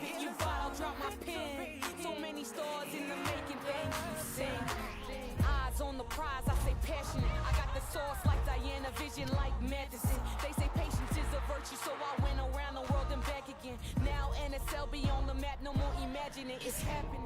If you fight, I'll drop my pen. So many stars in the making, things you sing. Eyes on the prize, I say passionate. I got the sauce like Diana, vision like medicine. They say patience is a virtue, so I went around the world and back again. Now NSL be on the map, no more imagining, it's happening.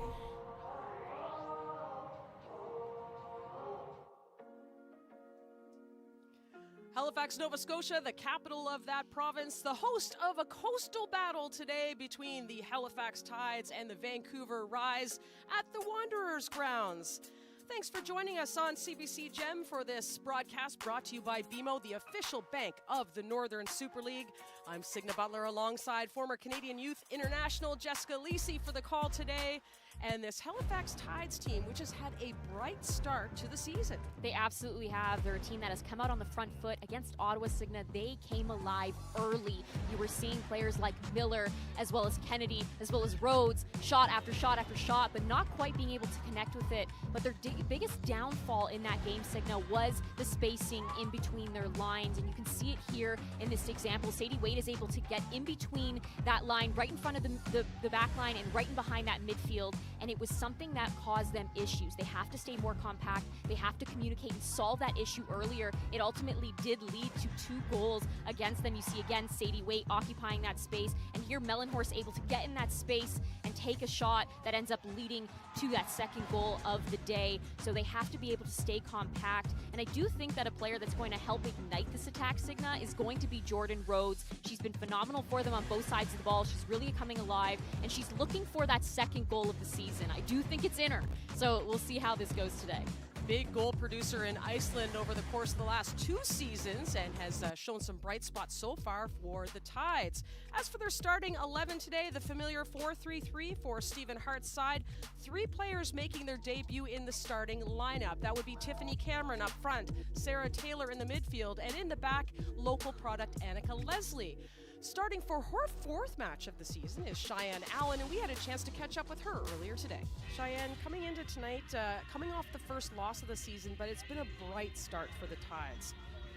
Halifax, Nova Scotia, the capital of that province, the host of a coastal battle today between the Halifax Tides and the Vancouver Rise at the Wanderers grounds. Thanks for joining us on CBC Gem for this broadcast brought to you by BMO, the official bank of the Northern Super League. I'm Signa Butler alongside former Canadian Youth International Jessica Lisi for the call today. And this Halifax Tides team, which has had a bright start to the season. They absolutely have. They're a team that has come out on the front foot against Ottawa. Signa, they came alive early. You were seeing players like Miller, as well as Kennedy, as well as Rhodes, shot after shot after shot, but not quite being able to connect with it. But their biggest downfall in that game, Signa, was the spacing in between their lines. And you can see it here in this example. Sadie Wade is able to get in between that line, right in front of the back line and right in behind that midfield. And it was something that caused them issues. They have to stay more compact. They have to communicate and solve that issue earlier. It ultimately did lead to 2 goals against them. You see again Sadie Waite occupying that space, and here Mellenhorst able to get in that space and take a shot that ends up leading to that second goal of the day. So they have to be able to stay compact. And I do think that a player that's going to help ignite this attack, Signa, is going to be Jordan Rhodes. She's been phenomenal for them on both sides of the ball. She's really coming alive, and she's looking for that second goal of the season. I do think it's in her, so we'll see how this goes today. Big goal producer in Iceland over the course of the last 2 seasons and has shown some bright spots so far for the Tides. As for their starting 11 today, the familiar 4-3-3 for Stephen Hart's side. 3 players making their debut in the starting lineup. That would be Tiffany Cameron up front, Sarah Taylor in the midfield, and in the back, local product Annika Leslie. Starting for her 4th match of the season is Cheyenne Allen, and we had a chance to catch up with her earlier today. Cheyenne, coming into tonight, coming off the first loss of the season, but it's been a bright start for the Tides.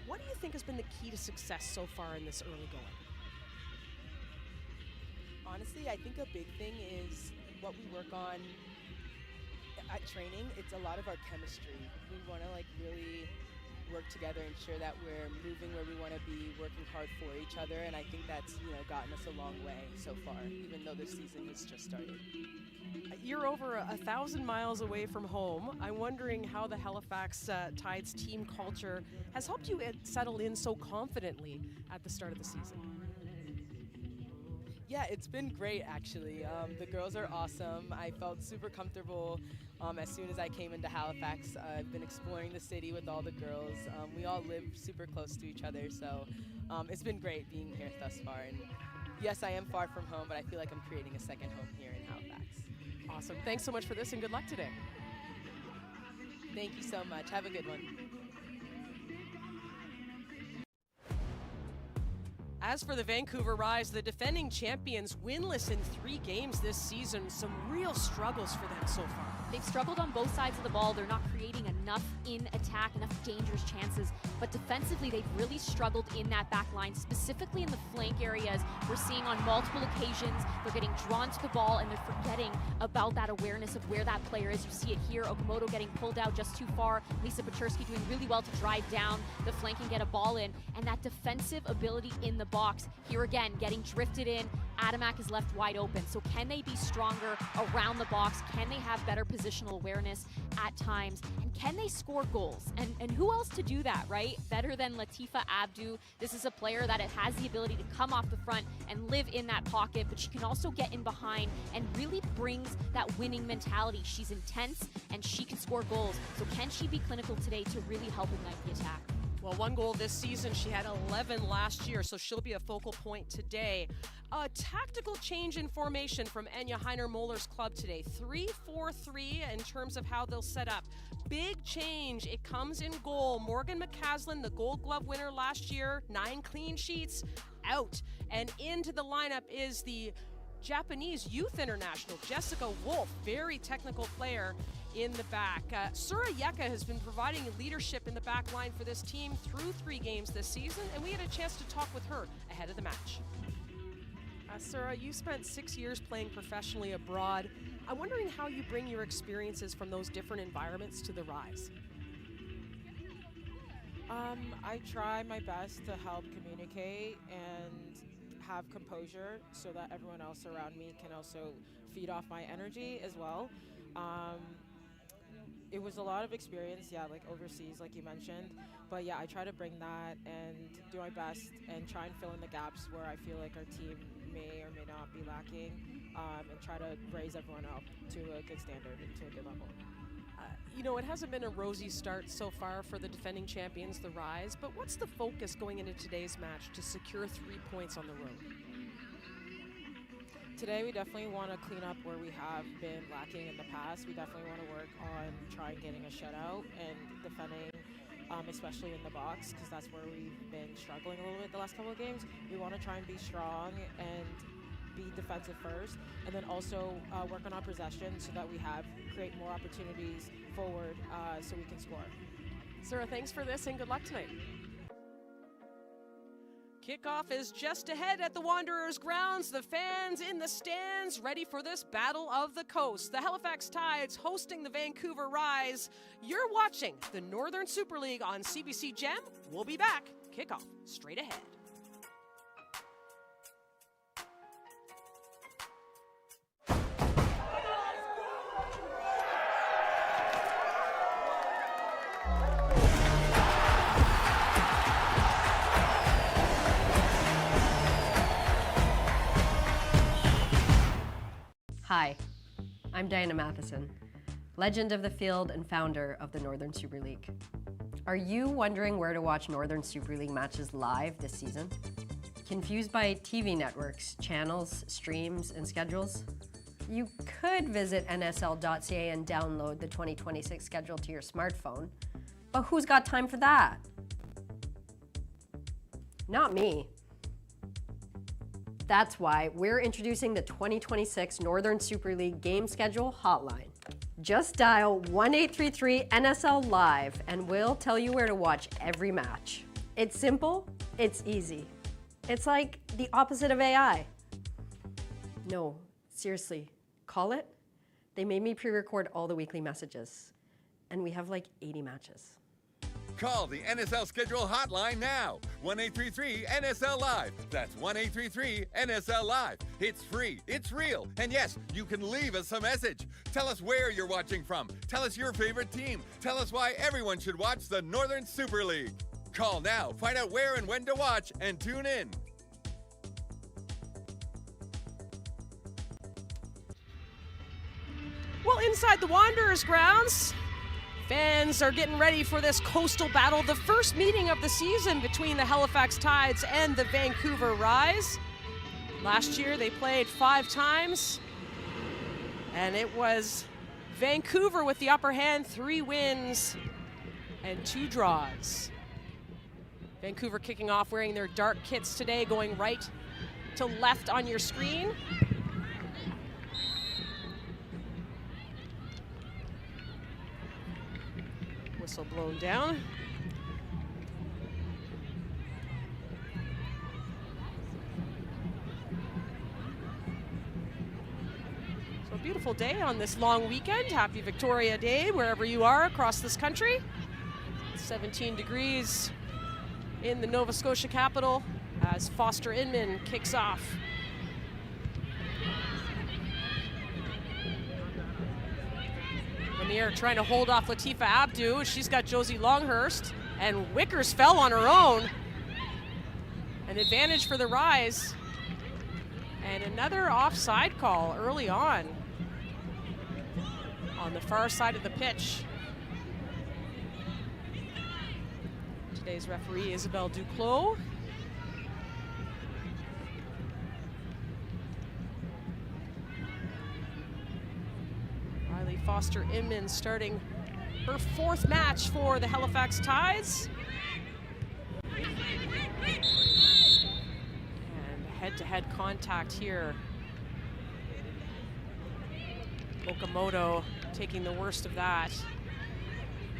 What do you think has been the key to success so far in this early going? Honestly, I think a big thing is what we work on at training. It's a lot of our chemistry. We want to really work together, ensure that we're moving where we want to be, working hard for each other, and I think that's gotten us a long way so far, even though this season has just started. You're over 1,000 miles away from home. I'm wondering how the Halifax Tides team culture has helped you settle in so confidently at the start of the season. Yeah, it's been great actually. The girls are awesome. I felt super comfortable as soon as I came into Halifax. I've been exploring the city with all the girls. We all live super close to each other, so it's been great being here thus far. And yes, I am far from home, but I feel like I'm creating a second home here in Halifax. Awesome. Thanks so much for this and good luck today. Thank you so much. Have a good one. As for the Vancouver Rise, the defending champions winless in 3 games this season. Some real struggles for them so far. They've struggled on both sides of the ball. They're not creating enough in attack, enough dangerous chances. But defensively, they've really struggled in that back line, specifically in the flank areas. We're seeing on multiple occasions, they're getting drawn to the ball and they're forgetting about that awareness of where that player is. You see it here, Okamoto getting pulled out just too far. Lisa Pechersky doing really well to drive down the flank and get a ball in. And that defensive ability in the box, here again, getting drifted in. Adamak is left wide open. So can they be stronger around the box? Can they have better positional awareness at times? And can they score goals? And who else to do that, right? Better than Latifa Abdu. This is a player that has the ability to come off the front and live in that pocket, but she can also get in behind and really brings that winning mentality. She's intense and she can score goals. So can she be clinical today to really help ignite the attack? Well, 1 goal this season. She had 11 last year, so she'll be a focal point today. A tactical change in formation from Enya Heiner-Moller's club today. 3-4-3 in terms of how they'll set up. Big change. It comes in goal. Morgan McCaslin, the Gold Glove winner last year, 9 clean sheets, out. And into the lineup is the Japanese Youth International, Jessica Wolf, very technical player in the back. Sura Yeka has been providing leadership in the back line for this team through 3 games this season, and we had a chance to talk with her ahead of the match. Sarah, you spent 6 years playing professionally abroad. I'm wondering how you bring your experiences from those different environments to the Rise. I try my best to help communicate and have composure so that everyone else around me can also feed off my energy as well. It was a lot of experience, like overseas, like you mentioned. But I try to bring that and do my best and try and fill in the gaps where I feel like our team may or may not be lacking, and try to raise everyone up to a good standard and to a good level. It hasn't been a rosy start so far for the defending champions, the Rise, but what's the focus going into today's match to secure 3 points on the road? Today we definitely want to clean up where we have been lacking in the past. We definitely want to work on trying getting a shutout and defending, especially in the box, because that's where we've been struggling a little bit the last couple of games. We want to try and be strong and be defensive first, and then also work on our possession so that we create more opportunities forward so we can score. Sarah, thanks for this and good luck tonight. Kickoff is just ahead at the Wanderers grounds. The fans in the stands ready for this battle of the coast. The Halifax Tides hosting the Vancouver Rise. You're watching the Northern Super League on CBC Gem. We'll be back. Kickoff straight ahead. Hi, I'm Diana Matheson, legend of the field and founder of the Northern Super League. Are you wondering where to watch Northern Super League matches live this season? Confused by TV networks, channels, streams, and schedules? You could visit NSL.ca and download the 2026 schedule to your smartphone, but who's got time for that? Not me. That's why we're introducing the 2026 Northern Super League game schedule hotline. Just dial 1-833-NSL Live and we'll tell you where to watch every match. It's simple, it's easy. It's like the opposite of AI. No, seriously, call it. They made me pre-record all the weekly messages, and we have like 80 matches. Call the NSL schedule hotline now. 1-833-NSL Live. That's 1-833-NSL Live. It's free, it's real, and yes, you can leave us a message. Tell us where you're watching from. Tell us your favorite team. Tell us why everyone should watch the Northern Super League. Call now, find out where and when to watch, and tune in. Well, inside the Wanderers grounds, fans are getting ready for this coastal battle, the first meeting of the season between the Halifax Tides and the Vancouver Rise. Last year they played 5 times, and it was Vancouver with the upper hand, 3 wins and 2 draws. Vancouver kicking off wearing their dark kits today, going right to left on your screen. Whistle blown down. So a beautiful day on this long weekend. Happy Victoria Day wherever you are across this country. 17 degrees in the Nova Scotia capital as Foster Inman kicks off. Lanier trying to hold off Latifa Abdu. She's got Josie Longhurst, and Wickers fell on her own. An advantage for the Rise. And another offside call early on the far side of the pitch. Today's referee, Isabelle Duclos. Riley Foster Inman starting her 4th match for the Halifax Tides. And head-to-head contact here. Okamoto taking the worst of that,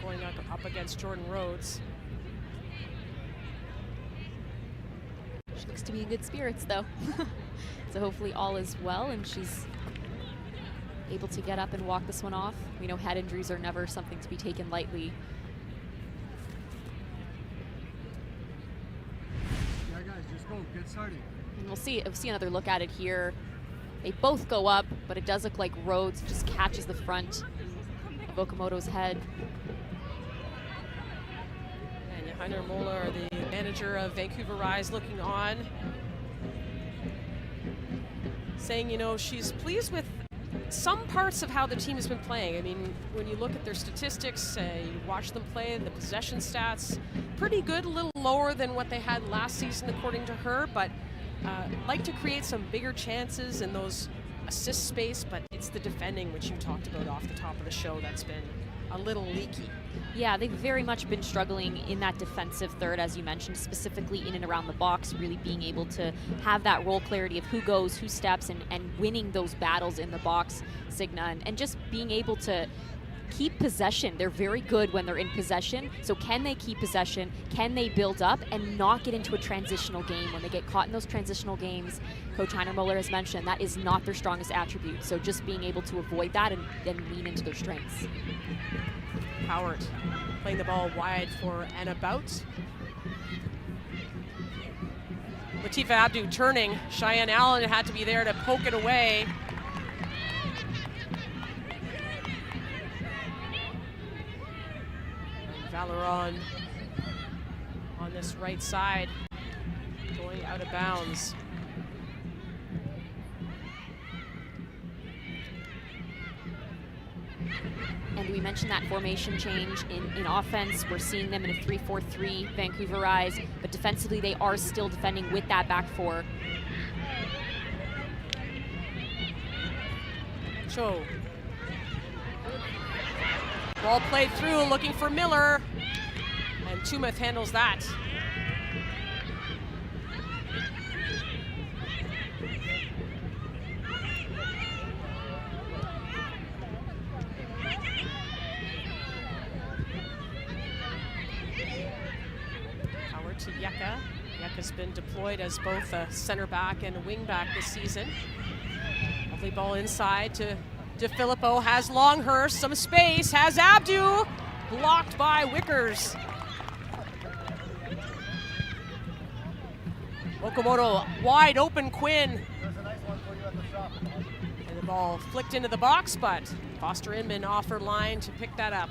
going up against Jordan Rhodes. She's looks to be in good spirits though. So hopefully all is well and she's able to get up and walk this one off. We know head injuries are never something to be taken lightly. Yeah, guys, just go. Get started. And we'll see another look at it here. They both go up, but it does look like Rhodes just catches the front of Okamoto's head. And Johanna Moeller, the manager of Vancouver Rise, looking on, saying, you know, she's pleased with some parts of how the team has been playing. I mean, when you look at their statistics, you watch them play, the possession stats, pretty good, a little lower than what they had last season according to her, but like to create some bigger chances in those assist space, but it's the defending, which you talked about off the top of the show, that's been a little leaky. Yeah, they've very much been struggling in that defensive third, as you mentioned, specifically in and around the box, really being able to have that role clarity of who goes, who steps, and winning those battles in the box, Signa, and just being able to keep possession. They're very good when they're in possession. So can they keep possession? Can they build up and not get into a transitional game? When they get caught in those transitional games, Coach Heiner Muller has mentioned that is not their strongest attribute. So just being able to avoid that and then lean into their strengths. Howard playing the ball wide for Anna Bout. Latifa Abdu turning. Cheyenne Allen had to be there to poke it away. Valeron on this right side, going out of bounds. And we mentioned that formation change in offense. We're seeing them in a 3-4-3 Vancouver Rise, but defensively they are still defending with that back four. Cho. Ball played through, looking for Miller, and Tumeth handles that. Howard to Yeka. Yeka's been deployed as both a center back and a wing back this season. Lovely ball inside to DeFilippo, has Longhurst, some space, has Abdu, blocked by Wickers. Okamoto wide open, Quinn. And the ball flicked into the box, but Foster Inman offered line to pick that up.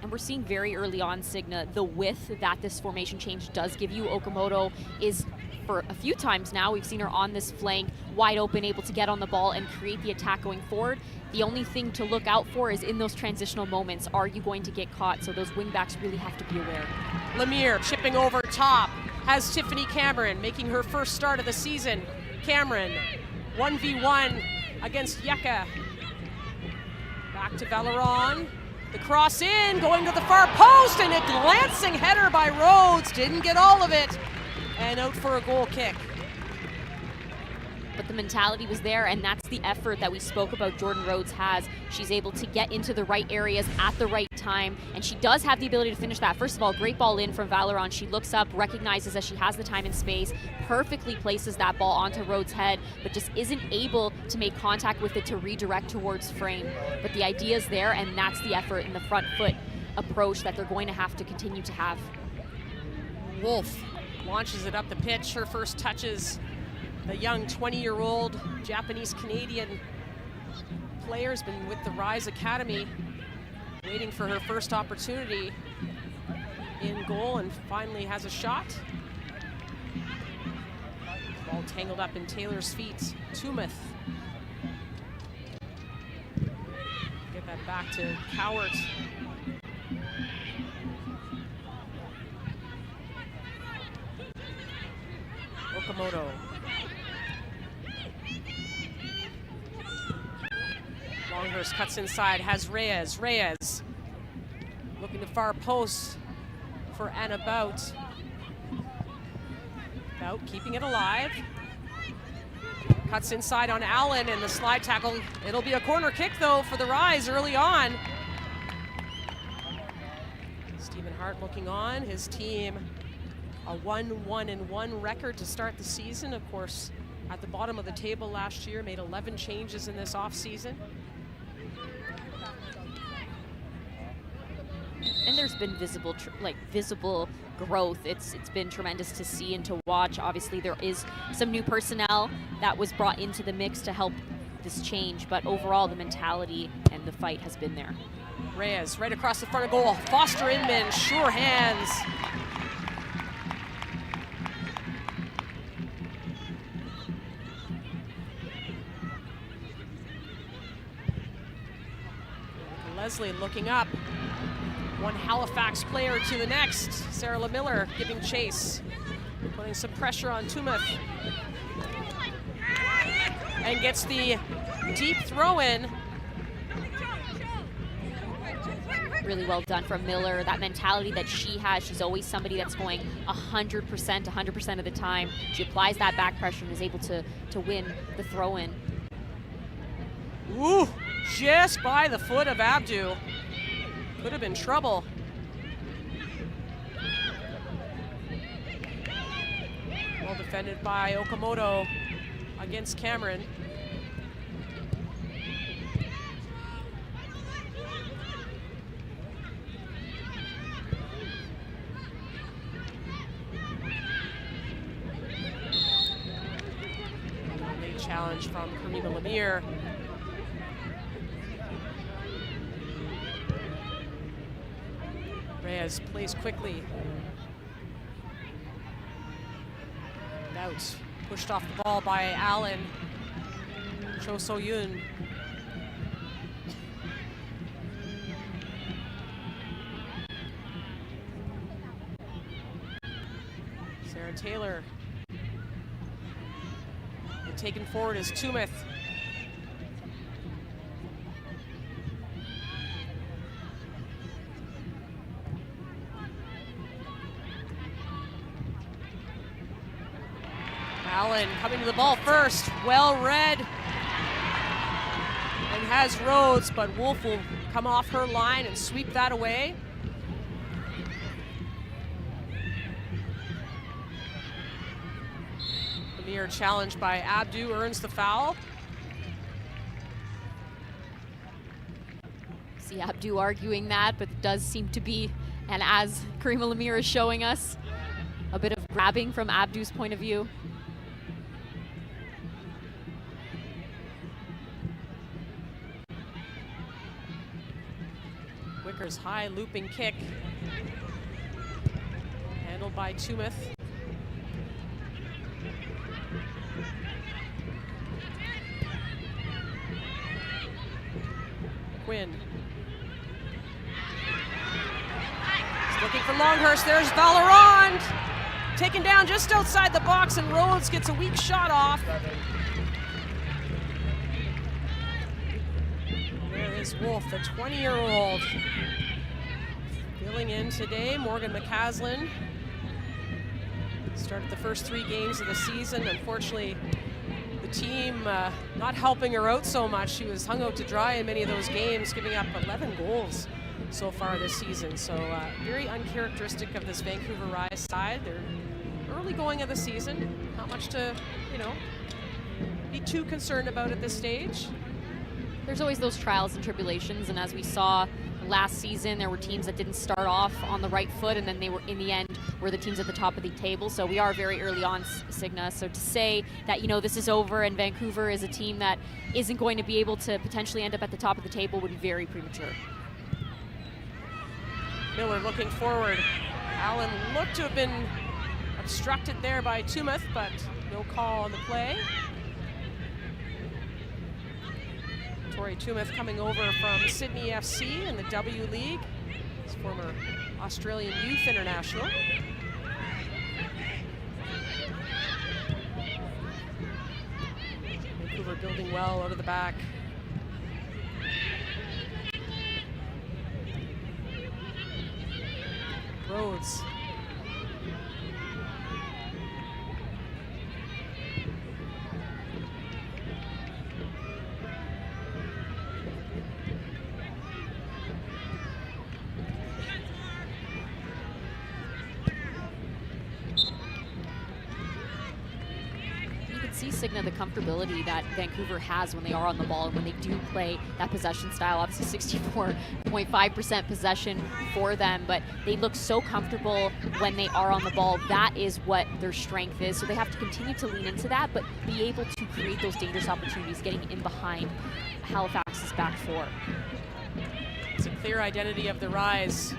And we're seeing very early on, Signa, the width that this formation change does give you. Okamoto is, for a few times now, we've seen her on this flank, wide open, able to get on the ball and create the attack going forward. The only thing to look out for is in those transitional moments, are you going to get caught? So those wingbacks really have to be aware. Lemire chipping over top, has Tiffany Cameron making her first start of the season. Cameron, 1v1 against Yeka. Back to Valeron. The cross in, going to the far post, and a glancing header by Rhodes. Didn't get all of it, and out for a goal kick. But the mentality was there, and that's the effort that we spoke about Jordan Rhodes has. She's able to get into the right areas at the right time, and she does have the ability to finish that. First of all, great ball in from Valeron. She looks up, recognizes that she has the time and space, perfectly places that ball onto Rhodes' head, but just isn't able to make contact with it to redirect towards frame. But the idea is there, and that's the effort in the front foot approach that they're going to have to continue to have. Wolf launches it up the pitch, her first touches. The young 20-year-old Japanese-Canadian player has been with the Rise Academy, waiting for her first opportunity in goal, and finally has a shot. Ball tangled up in Taylor's feet. Tumeth. Get that back to Cowart. Okamoto. Longhurst cuts inside, has Reyes. Reyes looking to far post for Anna Bout. Bout keeping it alive. Cuts inside on Allen, and the slide tackle. It'll be a corner kick though for the Rise early on. Stephen Hart looking on, his team a 1-1-1 record to start the season. Of course, at the bottom of the table last year, made 11 changes in this offseason. And there's been visible growth. It's been tremendous to see and to watch. Obviously, there is some new personnel that was brought into the mix to help this change, but overall, the mentality and the fight has been there. Reyes right across the front of goal. Foster Inman, sure hands. Leslie looking up. One Halifax player to the next. Sarah LeMiller giving chase. Putting some pressure on Tumeth. And gets the deep throw in. Really well done from Miller. That mentality that she has, she's always somebody that's going 100% of the time. She applies that back pressure and is able to win the throw in. Ooh, just by the foot of Abdu. Could have been trouble. Well defended by Okamoto against Cameron. Late challenge from Karima Lemire. Reyes plays quickly. Out. Pushed off the ball by Allen. Cho So-yoon. Sarah Taylor. And taken forward is Tumeth. Allen coming to the ball first, well read, and has Rhodes, but Wolf will come off her line and sweep that away. Lemire challenged by Abdu, earns the foul. See Abdu arguing that, but it does seem to be, and as Karima Lemire is showing us, a bit of grabbing from Abdu's point of view. Wicker's high looping kick. Handled by Tumeth. Quinn. He's looking for Longhurst. There's Valerand. Taken down just outside the box, and Rhodes gets a weak shot off. There is Wolf, the 20-year-old. Filling in today, Morgan McCaslin. Started the first 3 games of the season. Unfortunately, the team not helping her out so much. She was hung out to dry in many of those games, giving up 11 goals so far this season. So very uncharacteristic of this Vancouver Rise side. They're early going of the season. Not much to, be too concerned about at this stage. There's always those trials and tribulations, and as we saw last season, there were teams that didn't start off on the right foot, and then they were, in the end, were the teams at the top of the table. So we are very early on, Signa. So to say that, this is over and Vancouver is a team that isn't going to be able to potentially end up at the top of the table would be very premature. Miller looking forward. Allen looked to have been obstructed there by Tumeth, but no call on the play. Tori Tumeth coming over from Sydney FC in the W League. He's former Australian Youth International. Vancouver building well out of the back. Rhodes. see, Signa, the comfortability that Vancouver has when they are on the ball and when they do play that possession style. Obviously 64.5% possession for them, but they look so comfortable when they are on the ball. That is what their strength is. So they have to continue to lean into that, but be able to create those dangerous opportunities getting in behind Halifax's back four. It's a clear identity of the Rise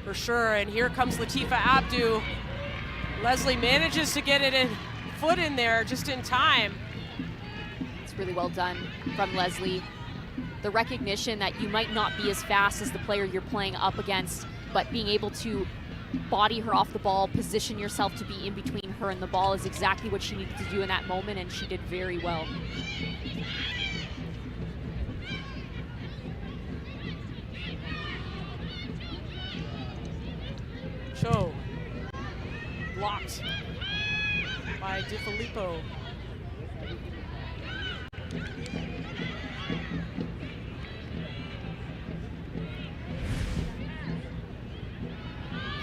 for sure. And here comes Latifa Abdu. Leslie manages to get it in foot in there just in time. It's really well done from Leslie. The recognition that you might not be as fast as the player you're playing up against, but being able to body her off the ball, position yourself to be in between her and the ball is exactly what she needed to do in that moment, and she did very well. Cho blocked by DiFilippo.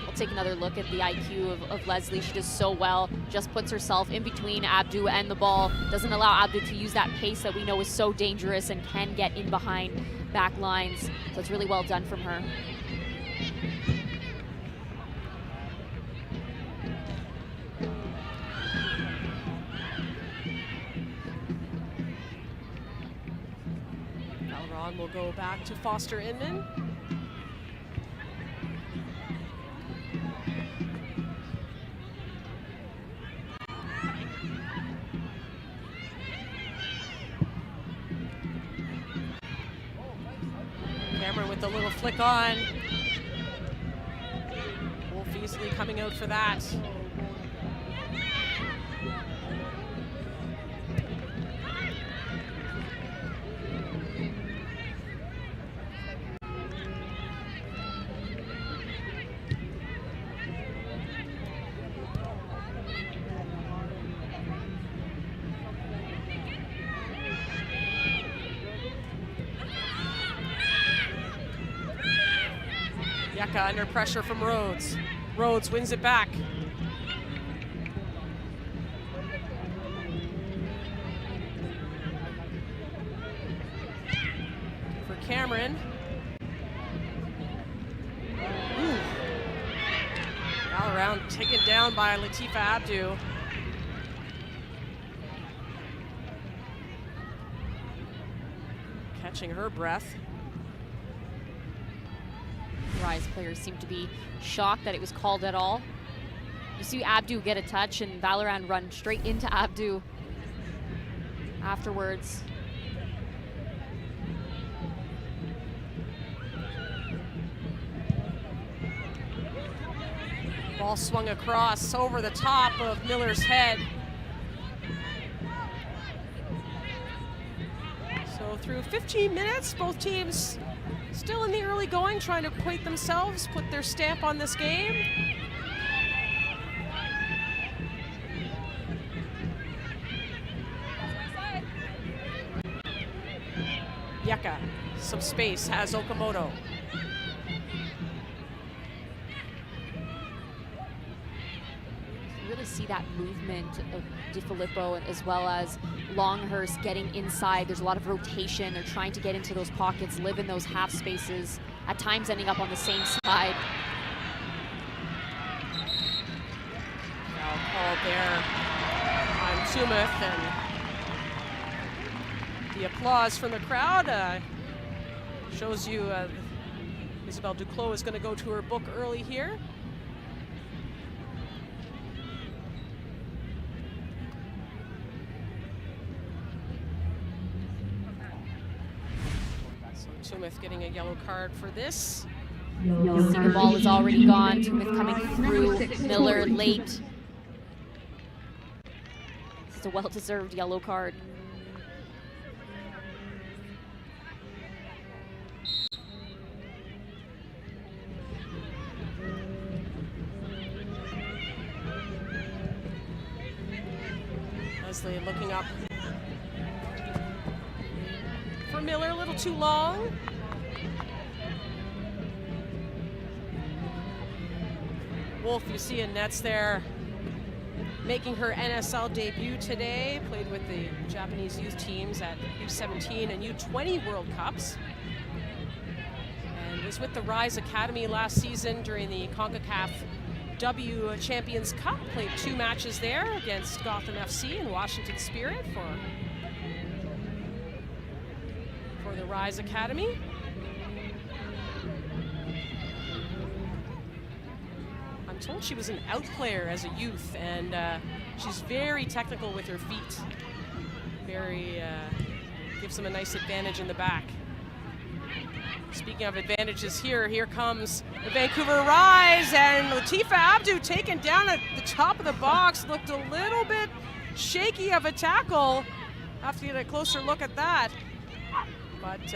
We'll take another look at the IQ of Leslie. She does so well, just puts herself in between Abdu and the ball, doesn't allow Abdu to use that pace that we know is so dangerous and can get in behind back lines. So it's really well done from her. Will go back to Foster Inman. Cameron with the little flick on. Wolf easily coming out for that. Yeka under pressure from Rhodes. Rhodes wins it back. For Cameron. Ooh. All around taken down by Latifa Abdu. Catching her breath. Rise players seem to be shocked that it was called at all. You see Abdu get a touch and Valoran run straight into Abdu afterwards. Ball swung across over the top of Miller's head. So through 15 minutes, both teams still in the early going, trying to equate themselves, put their stamp on this game. Yeka, some space, has Okamoto. You really see that movement of DiFilippo as well as Longhurst getting inside. There's a lot of rotation. They're trying to get into those pockets, live in those half spaces, at times ending up on the same side. Foul called there on Tumeth, and the applause from the crowd shows you Isabelle Duclos is going to go to her book early here. Tumeth getting a yellow card for this. The ball is already gone. Tumeth coming through. Miller late. It's a well-deserved yellow card. Leslie looking up for Miller, a little too long. Wolf, you see in nets there. making her NSL debut today. Played with the Japanese youth teams at U17 and U20 World Cups. And was with the Rise Academy last season during the CONCACAF W Champions Cup. Played 2 matches there against Gotham FC and Washington Spirit for the Rise Academy. I'm told she was an out player as a youth, and she's very technical with her feet. Gives them a nice advantage in the back. Speaking of advantages here comes the Vancouver Rise, and Latifa Abdu taken down at the top of the box. Looked a little bit shaky of a tackle. Have to get a closer look at that. But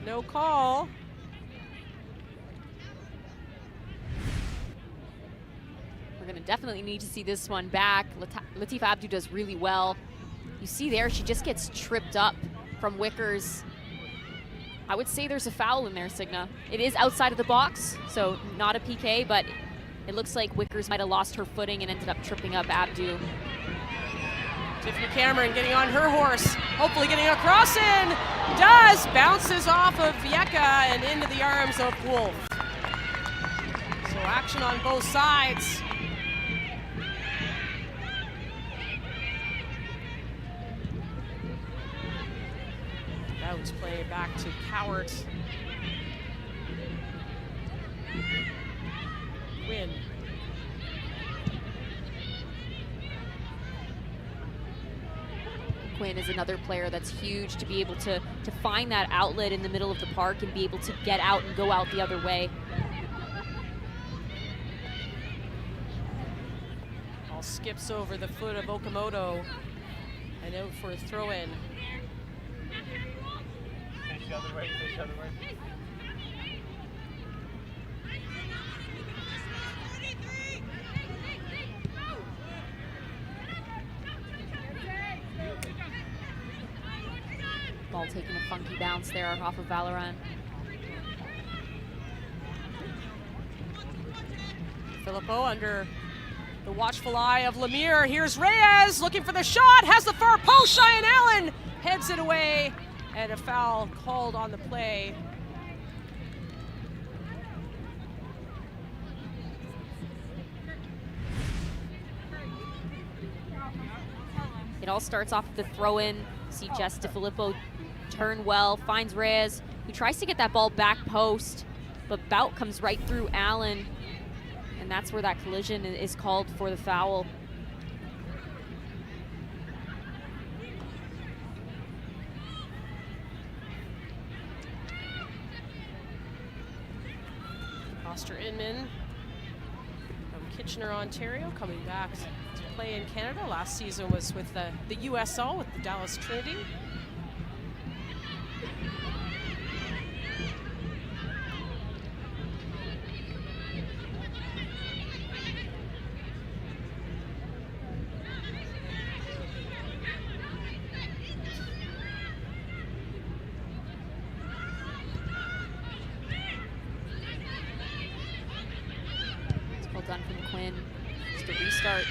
no call. We're going to definitely need to see this one back. Latifa Abdu does really well. You see there, she just gets tripped up from Wickers. I would say there's a foul in there, Signa. It is outside of the box, so not a PK, but it looks like Wickers might have lost her footing and ended up tripping up Abdu. Tiffany Cameron getting on her horse, hopefully getting a cross in. Does, bounces off of Vieka and into the arms of Wolf. So action on both sides. Dowd's playing it back to Cowart. Quinn. Quinn is another player that's huge to be able to find that outlet in the middle of the park and be able to get out and go out the other way. Ball skips over the foot of Okamoto and out for a throw-in. Face the other way, face the other way. Ball taking a funky bounce there off of Valorant. Filippo under the watchful eye of Lemire. Here's Reyes looking for the shot, has the far post. Cheyenne Allen heads it away, and a foul called on the play. It all starts off with the throw-in. See Jess DeFilippo turn well, finds Reyes, who tries to get that ball back post, but Bout comes right through Allen, and that's where that collision is called for the foul. Foster Inman from Kitchener, Ontario, coming back to play in Canada. Last season was with the USL with the Dallas Trinity. Done from Quinn. Just a restart.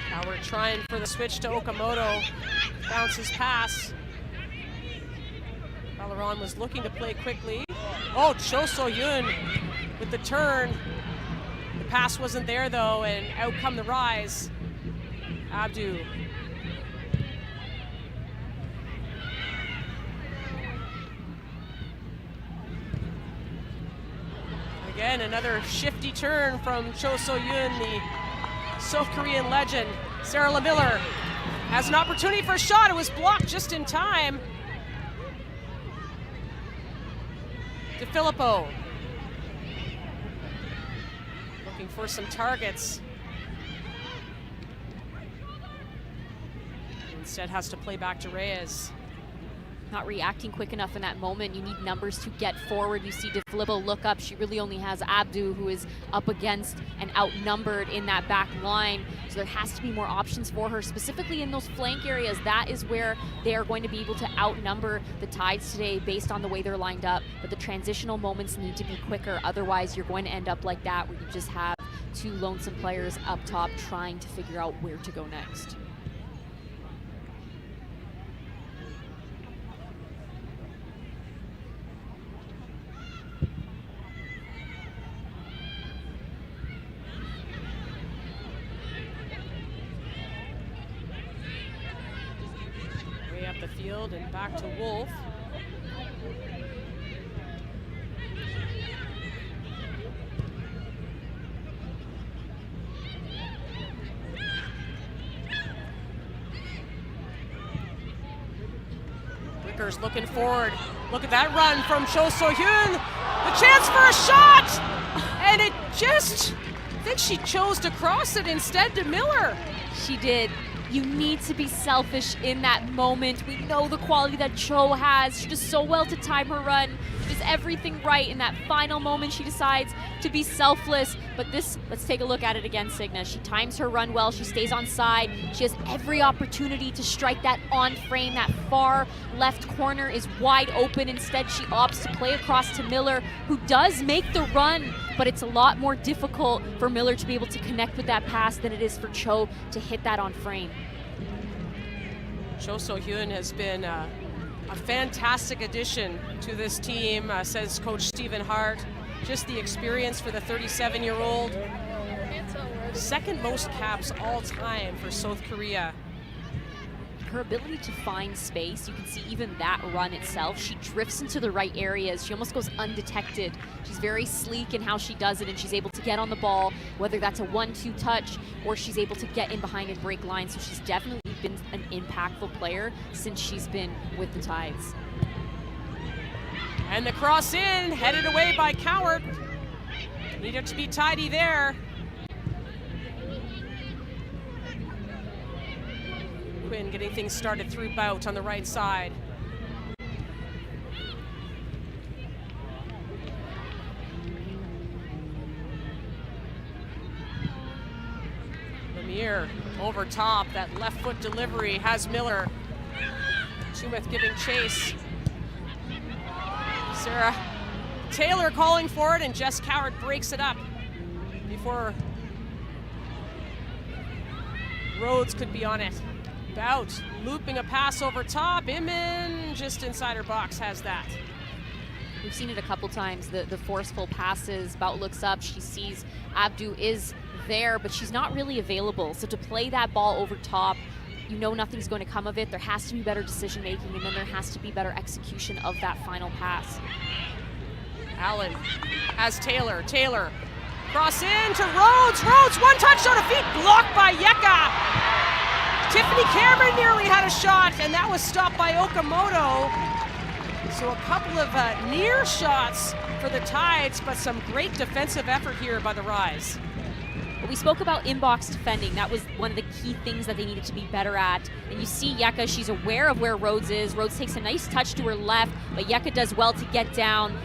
Cowart trying for the switch to Okamoto. Bounces pass. Valoran was looking to play quickly. Oh, Cho So-yoon with the turn. The pass wasn't there though, and out come the Rise. Abdu. Again, another shifty turn from Cho So-yoon, the South Korean legend. Sarah Lemiller has an opportunity for a shot. It was blocked just in time. DeFilippo looking for some targets. Instead has to play back to Reyes. Not reacting quick enough in that moment. You need numbers to get forward. You see DeFilippo look up. She really only has Abdu, who is up against and outnumbered in that back line. So there has to be more options for her, specifically in those flank areas. That is where they are going to be able to outnumber the Tides today based on the way they're lined up. But the transitional moments need to be quicker. Otherwise, you're going to end up like that, where you just have two lonesome players up top trying to figure out where to go next. Way up the field and back to Wolf. Wickers looking forward. Look at that run from Cho So-hyun. The chance for a shot! And it just, I think she chose to cross it instead to Miller. She did. You need to be selfish in that moment. We know the quality that Cho has. She does so well to time her run. She does everything right in that final moment. She decides to be selfless. But this, let's take a look at it again, Signa. She times her run well. She stays on side. She has every opportunity to strike that on frame. That far left corner is wide open. Instead, she opts to play across to Miller, who does make the run. But it's a lot more difficult for Miller to be able to connect with that pass than it is for Cho to hit that on frame. Cho So-hyun has been a fantastic addition to this team, says Coach Stephen Hart. Just the experience for the 37-year-old. Second most caps all time for South Korea. Her ability to find space, you can see even that run itself. She drifts into the right areas. She almost goes undetected. She's very sleek in how she does it, and she's able to get on the ball, whether that's a 1-2 touch or she's able to get in behind and break lines. So she's definitely been an impactful player since she's been with the Tides. And the cross in, headed away by Coward. Needed to be tidy there. Quinn getting things started through Bout on the right side. Lemire over top, that left foot delivery has Miller. Tumeth giving chase. Sarah Taylor calling for it, and Jess Coward breaks it up before Rhodes could be on it. Bout looping a pass over top. Imin just inside her box has that. We've seen it a couple times, the forceful passes. Bout looks up, she sees Abdu is there, but she's not really available. So to play that ball over top, you know nothing's going to come of it. There has to be better decision making, and then there has to be better execution of that final pass. Allen has Taylor. Taylor cross in to Rhodes. Rhodes, one touch on her feet, blocked by Yeka. Tiffany Cameron nearly had a shot, and that was stopped by Okamoto. So a couple of near shots for the Tides, but some great defensive effort here by the Rise. We spoke about inbox defending. That was one of the key things that they needed to be better at. And you see Yeka, she's aware of where Rhodes is. Rhodes takes a nice touch to her left, but Yeka does well to get down.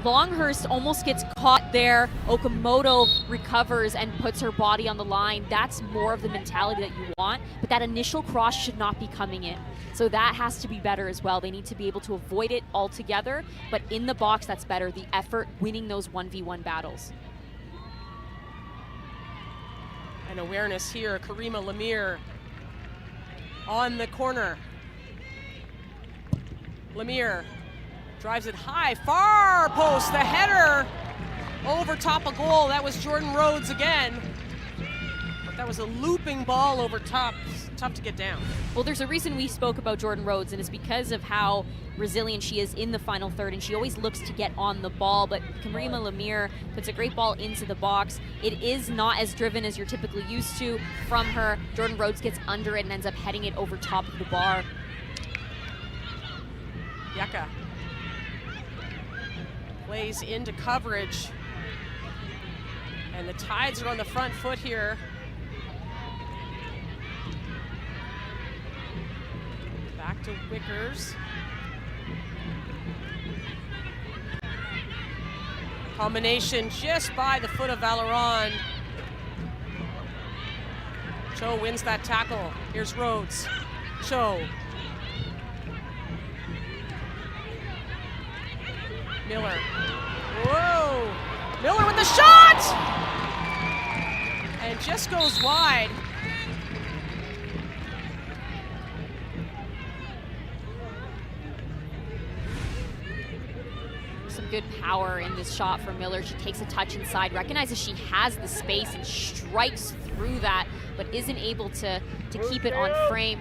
Longhurst almost gets caught there. Okamoto recovers and puts her body on the line. That's more of the mentality that you want, but that initial cross should not be coming in. So that has to be better as well. They need to be able to avoid it altogether, but in the box, that's better. The effort, winning those 1v1 battles. And awareness here, Karima Lemire on the corner. Lemire drives it high, far post, the header over top of goal. That was Jordan Rhodes again. But that was a looping ball over top, tough to get down. Well, there's a reason we spoke about Jordan Rhodes, and it's because of how resilient she is in the final third, and she always looks to get on the ball, but Karima Lemire puts a great ball into the box. It is not as driven as you're typically used to from her. Jordan Rhodes gets under it and ends up heading it over top of the bar. Yeka plays into coverage, and the Tides are on the front foot here. Back to Wickers. Combination just by the foot of Valeron. Cho wins that tackle. Here's Rhodes. Cho. Miller. Whoa! Miller with the shot! and just goes wide. Some good power in this shot from Miller. She takes a touch inside, recognizes she has the space and strikes through that, but isn't able to keep it on frame.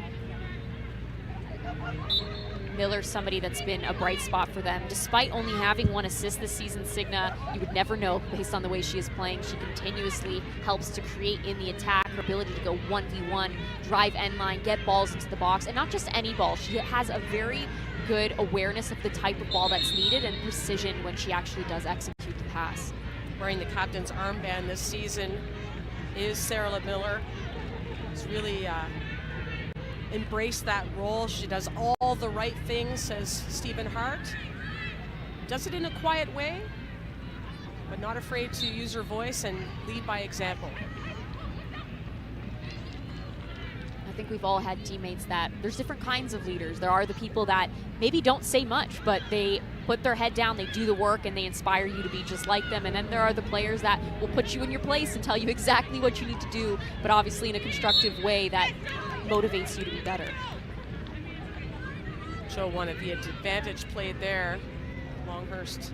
Miller's somebody that's been a bright spot for them. Despite only having 1 assist this season, Signa, you would never know based on the way she is playing. She continuously helps to create in the attack. Her ability to go 1v1, drive end line, get balls into the box, and not just any ball. She has a very good awareness of the type of ball that's needed and precision when she actually does execute the pass. Wearing the captain's armband this season is Sarah Miller. She's really embraced that role. She does all the right things, says Stephen Hart. Does it in a quiet way, but not afraid to use her voice and lead by example. I think we've all had teammates that there's different kinds of leaders. There are the people that maybe don't say much, but they put their head down, they do the work, and they inspire you to be just like them. And then there are the players that will put you in your place and tell you exactly what you need to do, but obviously in a constructive way that motivates you to be better. Joe wanted the advantage played there. Longhurst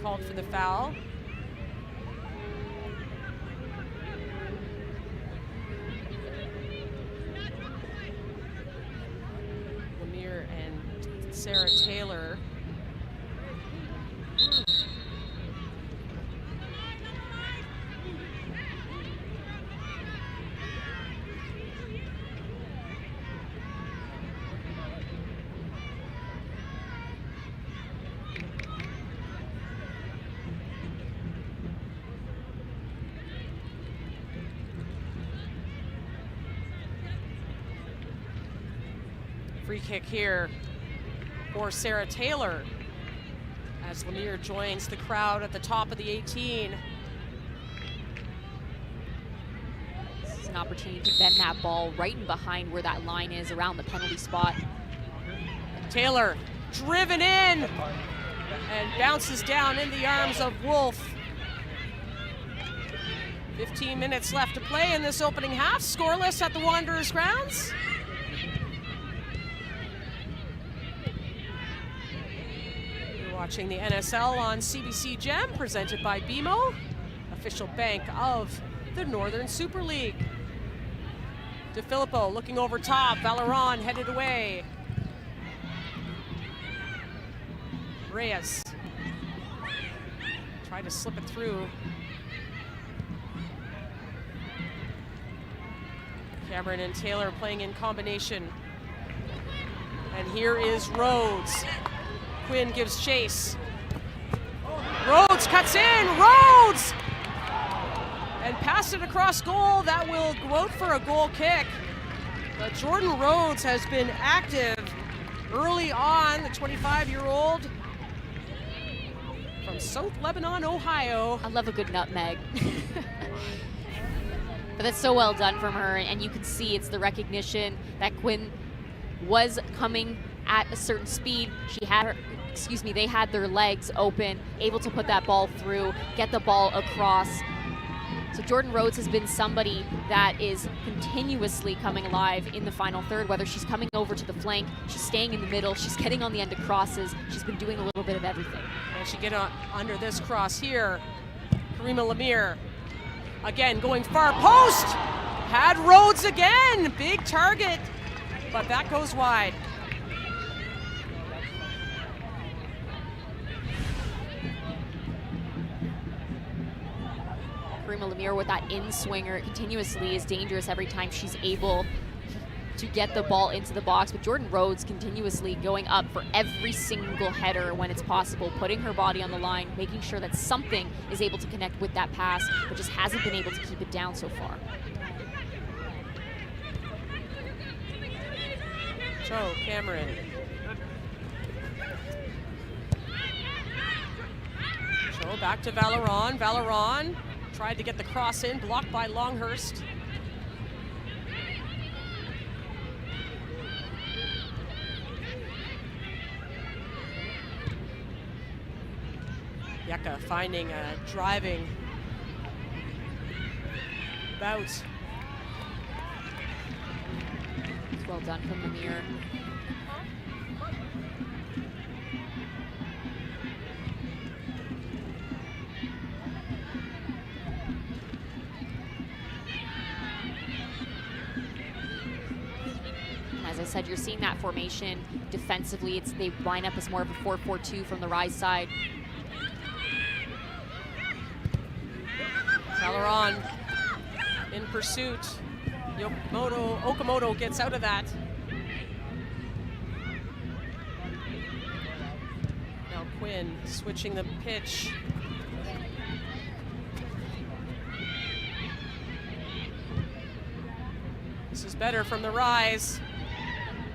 called for the foul. Lemire and Sarah Taylor. Free kick here for Sarah Taylor as Lemire joins the crowd at the top of the 18. This is an opportunity to bend that ball right in behind where that line is around the penalty spot. Taylor driven in and bounces down in the arms of Wolf. 15 minutes left to play in this opening half. Scoreless at the Wanderers grounds. Watching the NSL on CBC Gem, presented by BMO, official bank of the Northern Super League. DeFilippo looking over top, Valeron headed away. Reyes tried to slip it through. Cameron and Taylor playing in combination. And here is Rhodes. Quinn gives chase. Rhodes cuts in, Rhodes! And passed it across goal. That will go out for a goal kick. But Jordan Rhodes has been active early on, the 25-year-old from South Lebanon, Ohio. I love a good nutmeg. But that's so well done from her, and you can see it's the recognition that Quinn was coming at a certain speed. They had their legs open, able to put that ball through, get the ball across. So Jordan Rhodes has been somebody that is continuously coming alive in the final third, whether she's coming over to the flank, she's staying in the middle, she's getting on the end of crosses. She's been doing a little bit of everything. And she get under this cross here. Karima Lemire, again, going far post. Had Rhodes again, big target, but that goes wide. Karima Lemire with that in-swinger continuously is dangerous every time she's able to get the ball into the box. But Jordan Rhodes continuously going up for every single header when it's possible, putting her body on the line, making sure that something is able to connect with that pass, but just hasn't been able to keep it down so far. Joe Cameron. Joe back to Valeron. Valeron tried to get the cross in, blocked by Longhurst. Yeka finding a driving Bout. It's well done from Lemire. As I said, you're seeing that formation defensively. They line up as more of a 4-4-2 from the Rise side. Calderon in pursuit. Okamoto gets out of that. Now Quinn switching the pitch. This is better from the Rise.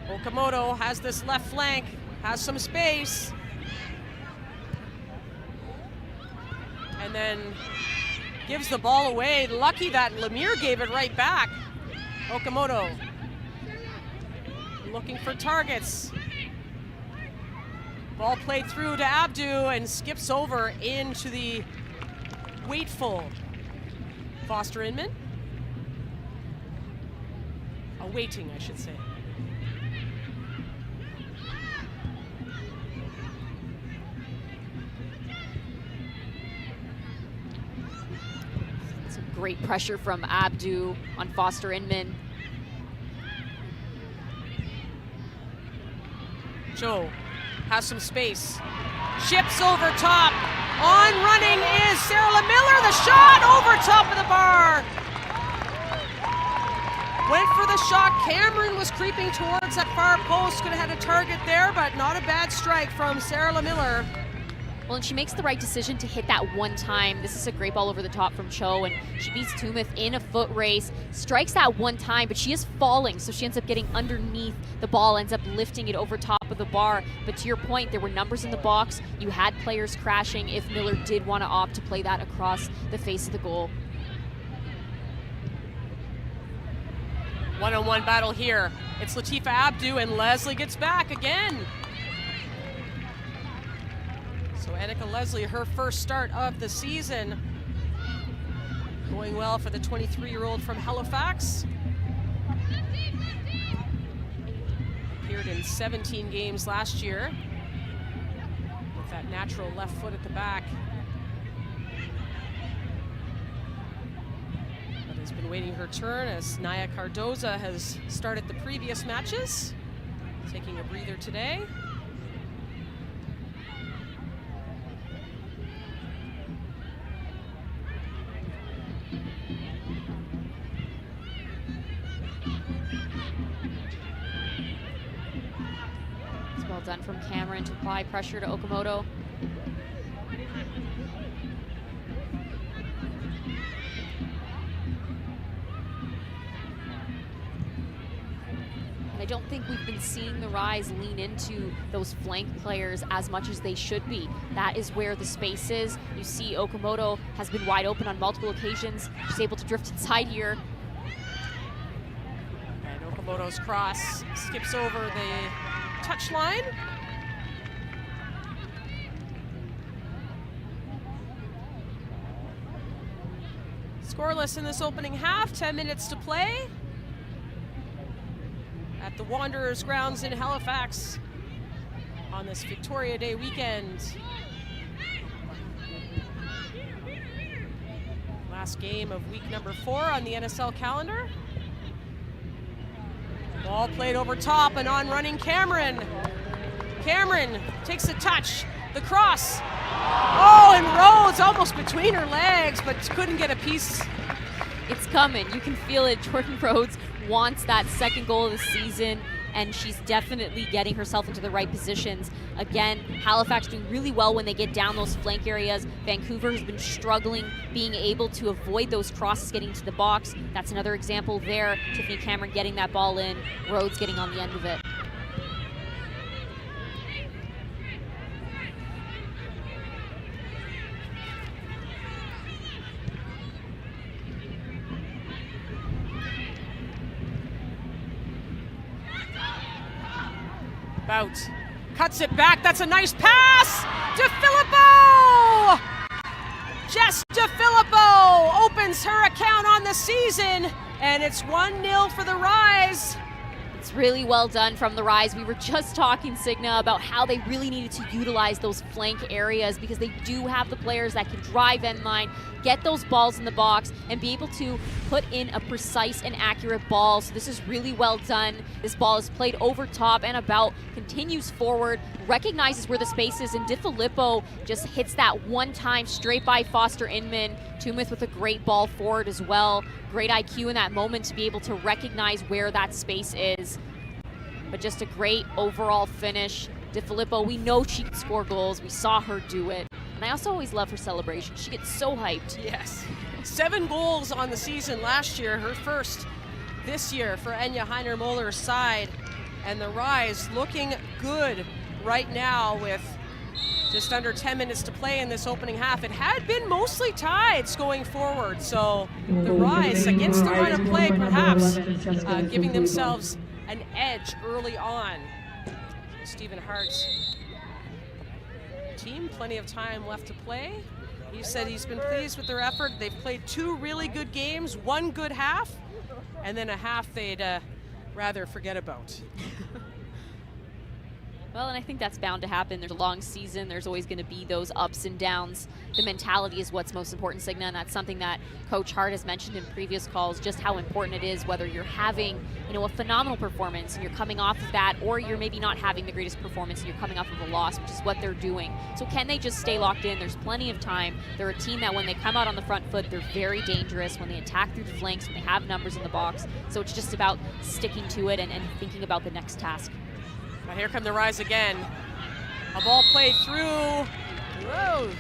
Okamoto has this left flank, has some space. And then gives the ball away. Lucky that Lemire gave it right back. Okamoto looking for targets. Ball played through to Abdu and skips over into the waitful Foster Inman. Awaiting, I should say. Great pressure from Abdu on Foster Inman. Joe has some space. Chips over top. On running is Sarah Miller. The shot over top of the bar. Went for the shot. Cameron was creeping towards that far post. Could have had a target there, but not a bad strike from Sarah Miller. Well, and she makes the right decision to hit that one time. This is a great ball over the top from Cho, and she beats Tumith in a foot race, strikes that one time, but she is falling, so she ends up getting underneath the ball, ends up lifting it over top of the bar. But to your point, there were numbers in the box. You had players crashing if Miller did want to opt to play that across the face of the goal. One-on-one battle here. It's Latifa Abdu, and Leslie gets back again. So Annika Leslie, her first start of the season. Going well for the 23-year-old from Halifax. Appeared in 17 games last year with that natural left foot at the back. But has been waiting her turn as Naya Cardoza has started the previous matches. Taking a breather today. Done from Cameron to apply pressure to Okamoto. And I don't think we've been seeing the Rise lean into those flank players as much as they should be. That is where the space is. You see Okamoto has been wide open on multiple occasions. She's able to drift inside here. And Okamoto's cross skips over the touch line. Scoreless in this opening half, 10 minutes to play at the Wanderers grounds in Halifax on this Victoria Day weekend. Last game of week number 4 on the NSL calendar. Ball played over top and on running Cameron. Cameron takes a touch, the cross. Oh, and Rhodes almost between her legs, but couldn't get a piece. It's coming, you can feel it. Jordan Rhodes wants that second goal of the season, and she's definitely getting herself into the right positions. Again, Halifax doing really well when they get down those flank areas. Vancouver has been struggling being able to avoid those crosses getting to the box. That's another example there. Tiffany Cameron getting that ball in, Rhodes getting on the end of it. Bout cuts it back. That's a nice pass to Filippo. Jess DeFilippo opens her account on the season, and it's 1-0 for the Rise. It's really well done from the Rise. We were just talking, Signa, about how they really needed to utilize those flank areas because they do have the players that can drive end line, get those balls in the box, and be able to put in a precise and accurate ball. So this is really well done. This ball is played over top and about, continues forward, recognizes where the space is, and DeFilippo just hits that one time straight by Foster Inman. Tumith with a great ball forward as well. Great IQ in that moment to be able to recognize where that space is. But just a great overall finish. DeFilippo, we know she can score goals. We saw her do it. And I also always love her celebration. She gets so hyped. Yes. 7 goals on the season last year, her first this year for Enya Heiner-Moller's side. And the Rise looking good right now with just under 10 minutes to play in this opening half. It had been mostly Tides going forward, so the Rise against the run of play perhaps giving themselves an edge early on. So Stephen Hart's team, plenty of time left to play. He said he's been pleased with their effort. They've played 2 really good games, 1 good half, and then a half they'd rather forget about. Well, and I think that's bound to happen. There's a long season. There's always going to be those ups and downs. The mentality is what's most important, Signa, and that's something that Coach Hart has mentioned in previous calls, just how important it is, whether you're having, a phenomenal performance and you're coming off of that, or you're maybe not having the greatest performance and you're coming off of a loss, which is what they're doing. So can they just stay locked in? There's plenty of time. They're a team that when they come out on the front foot, they're very dangerous when they attack through the flanks, when they have numbers in the box. So it's just about sticking to it and thinking about the next task. Now here come the Rise again. A ball played through. Whoa.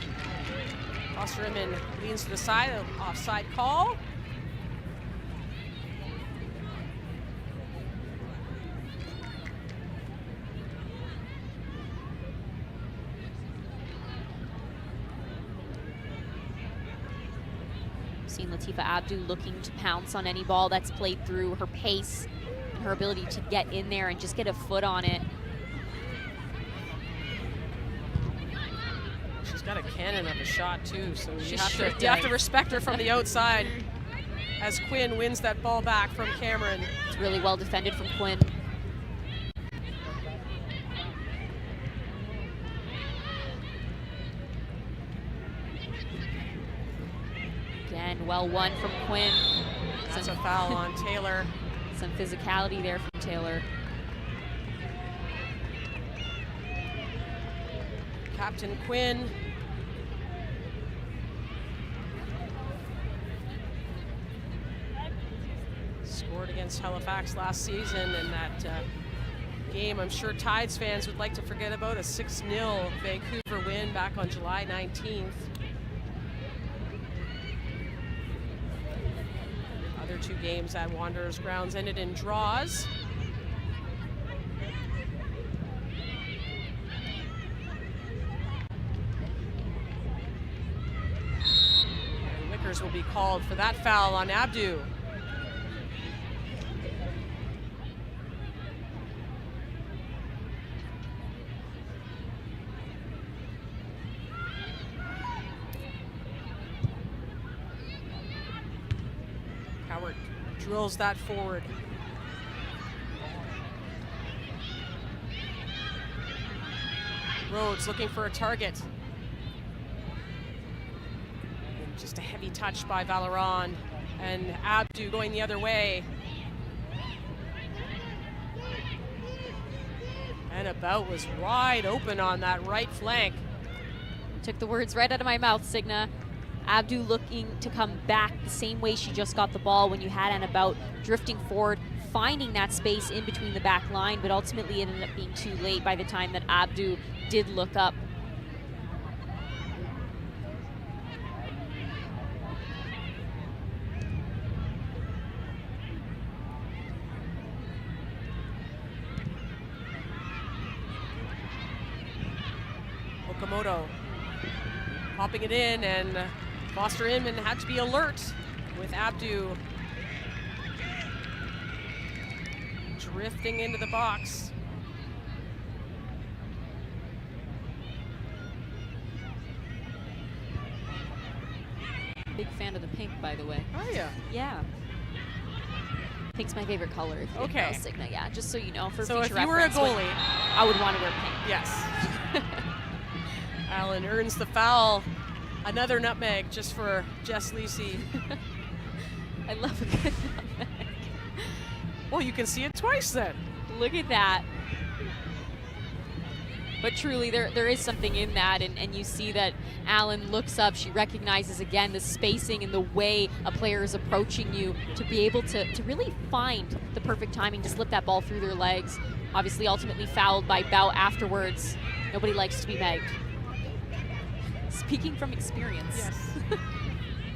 Foster Inman leans to the side, offside call. Seen Latifa Abdu looking to pounce on any ball that's played through. Her pace and her ability to get in there and just get a foot on it. She's got a cannon of a shot too, so you have to respect her from the outside as Quinn wins that ball back from Cameron. It's really well defended from Quinn. Again, well won from Quinn. That's a foul on Taylor. Some physicality there from Taylor. Captain Quinn. Scored against Halifax last season, and that game I'm sure Tides fans would like to forget about, a 6-0 Vancouver win back on July 19th. Other 2 games at Wanderers grounds ended in draws. And Wickers will be called for that foul on Abdu. Drills that forward. Rhodes looking for a target. And just a heavy touch by Valeron, and Abdu going the other way. And About was wide open on that right flank. Took the words right out of my mouth, Signa. Abdu looking to come back the same way she just got the ball when you had an About drifting forward, finding that space in between the back line, but ultimately it ended up being too late by the time that Abdu did look up. Okamoto popping it in, and Foster Inman had to be alert with Abdu drifting into the box. big fan of the pink, by the way. Oh, yeah. Yeah. Pink's my favorite color. If you Okay. know Cigna, yeah. Just so you know, for So future if you were a reference, when goalie, I would want to wear pink. yes. Allen earns the foul. Another nutmeg just for Jess Lisi. I love a good nutmeg. Well, you can see it twice then. Look at that. But truly, there is something in that, and you see that Allen looks up. She recognizes, again, the spacing and the way a player is approaching you to be able to really find the perfect timing to slip that ball through their legs. Obviously, ultimately fouled by Bout afterwards. Nobody likes to be megged. Speaking from experience. Yes.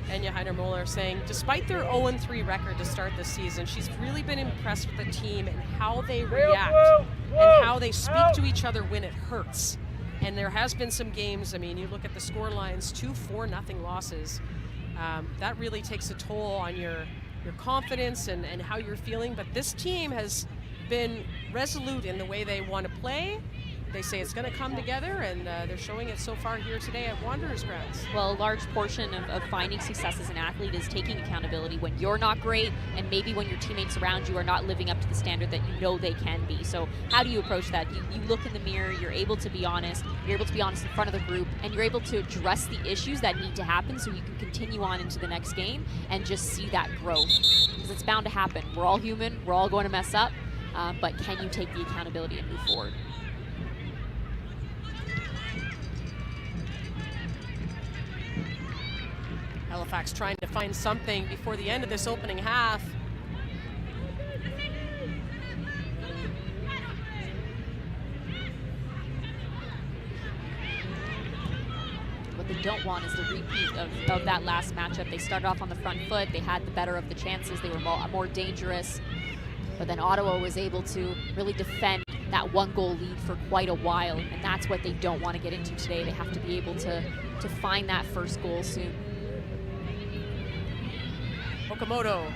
Enya Heiner-Moller saying, despite their 0-3 record to start the season, she's really been impressed with the team and how they react and how they speak to each other when it hurts. And there has been some games, I mean, you look at the score lines, 2-4-0 losses. That really takes a toll on your confidence and how you're feeling. But this team has been resolute in the way they want to play. They say it's going to come together, and they're showing it so far here today at Wanderers grounds. Well, a large portion of finding success as an athlete is taking accountability when you're not great, and maybe when your teammates around you are not living up to the standard that you know they can be. So how do you approach that? You look in the mirror, you're able to be honest, you're able to be honest in front of the group, and you're able to address the issues that need to happen so you can continue on into the next game and just see that growth. Because it's bound to happen. We're all human, we're all going to mess up, but can you take the accountability and move forward? Halifax trying to find something before the end of this opening half. What they don't want is the repeat of that last matchup. They started off on the front foot. They had the better of the chances. They were more dangerous. But then Ottawa was able to really defend that one-goal lead for quite a while. And that's what they don't want to get into today. They have to be able to find that first goal soon. Okamoto.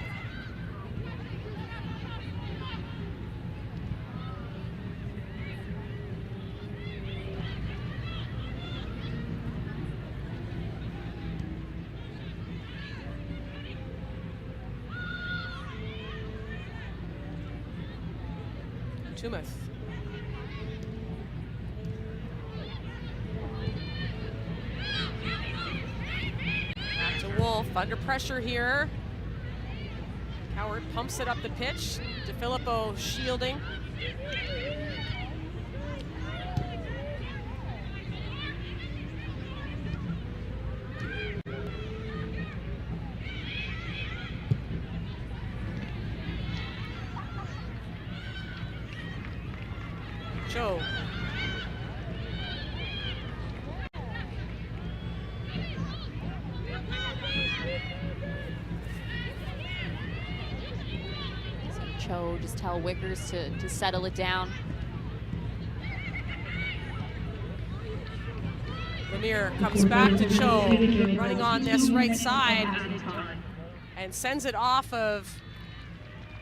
Tumeth. Back to Wolf, under pressure here. Howard pumps it up the pitch. DeFilippo shielding. Joe. Cho just tell Wickers to settle it down. Lemire comes back to Cho, running on this right side, and sends it off of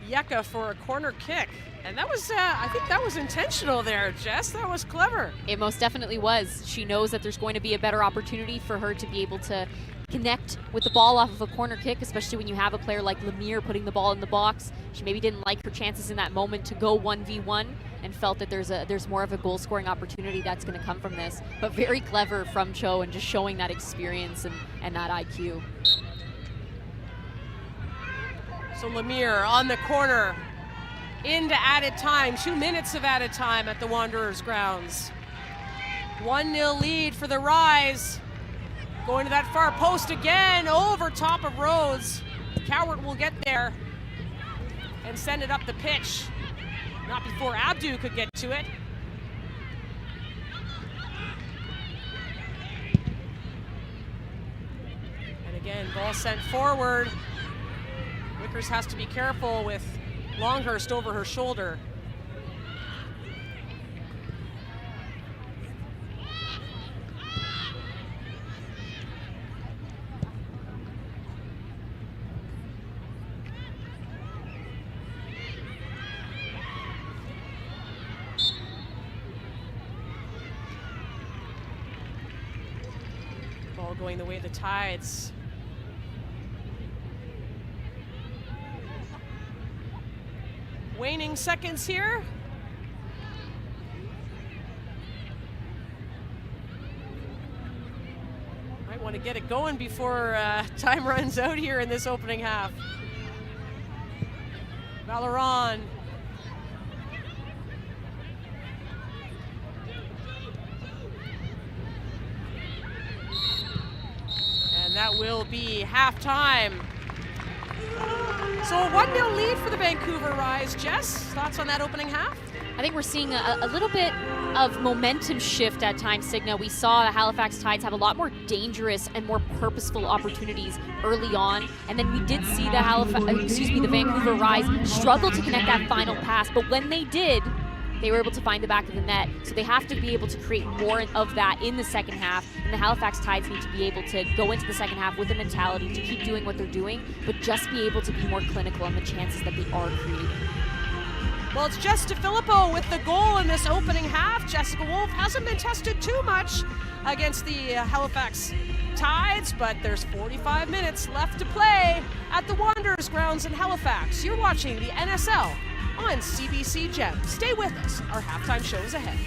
Yeka for a corner kick. And that was, I think that was intentional there, Jess. That was clever. It most definitely was. She knows that there's going to be a better opportunity for her to be able to connect with the ball off of a corner kick, especially when you have a player like Lemire putting the ball in the box. She maybe didn't like her chances in that moment to go 1v1 and felt that there's more of a goal-scoring opportunity that's going to come from this. But very clever from Cho and just showing that experience and that IQ. So Lemire on the corner, into added time, 2 minutes of added time at the Wanderers grounds. 1-0 lead for the Rise. Going to that far post again, over top of Rhodes. Cowart will get there and send it up the pitch. Not before Abdu could get to it. And again, ball sent forward. Wickers has to be careful with Longhurst over her shoulder. Ball going the way of the Tides. Waning seconds here. Might want to get it going before time runs out here in this opening half. Valeron. And that will be halftime. So a 1-0 lead for the Vancouver Rise. Jess, thoughts on that opening half? I think we're seeing a little bit of momentum shift at times, Signa. We saw the Halifax Tides have a lot more dangerous and more purposeful opportunities early on, and then we did see the Vancouver Rise struggle to connect that final pass, but when they did, they were able to find the back of the net. So they have to be able to create more of that in the second half, and the Halifax Tides need to be able to go into the second half with a mentality to keep doing what they're doing, but just be able to be more clinical on the chances that they are creating. Well, it's Jess DeFilippo with the goal in this opening half. Jessica Wolf hasn't been tested too much against the Halifax Tides, but there's 45 minutes left to play at the Wanderers grounds in Halifax. You're watching the NSL on CBC Gem. Stay with us. Our halftime show is ahead.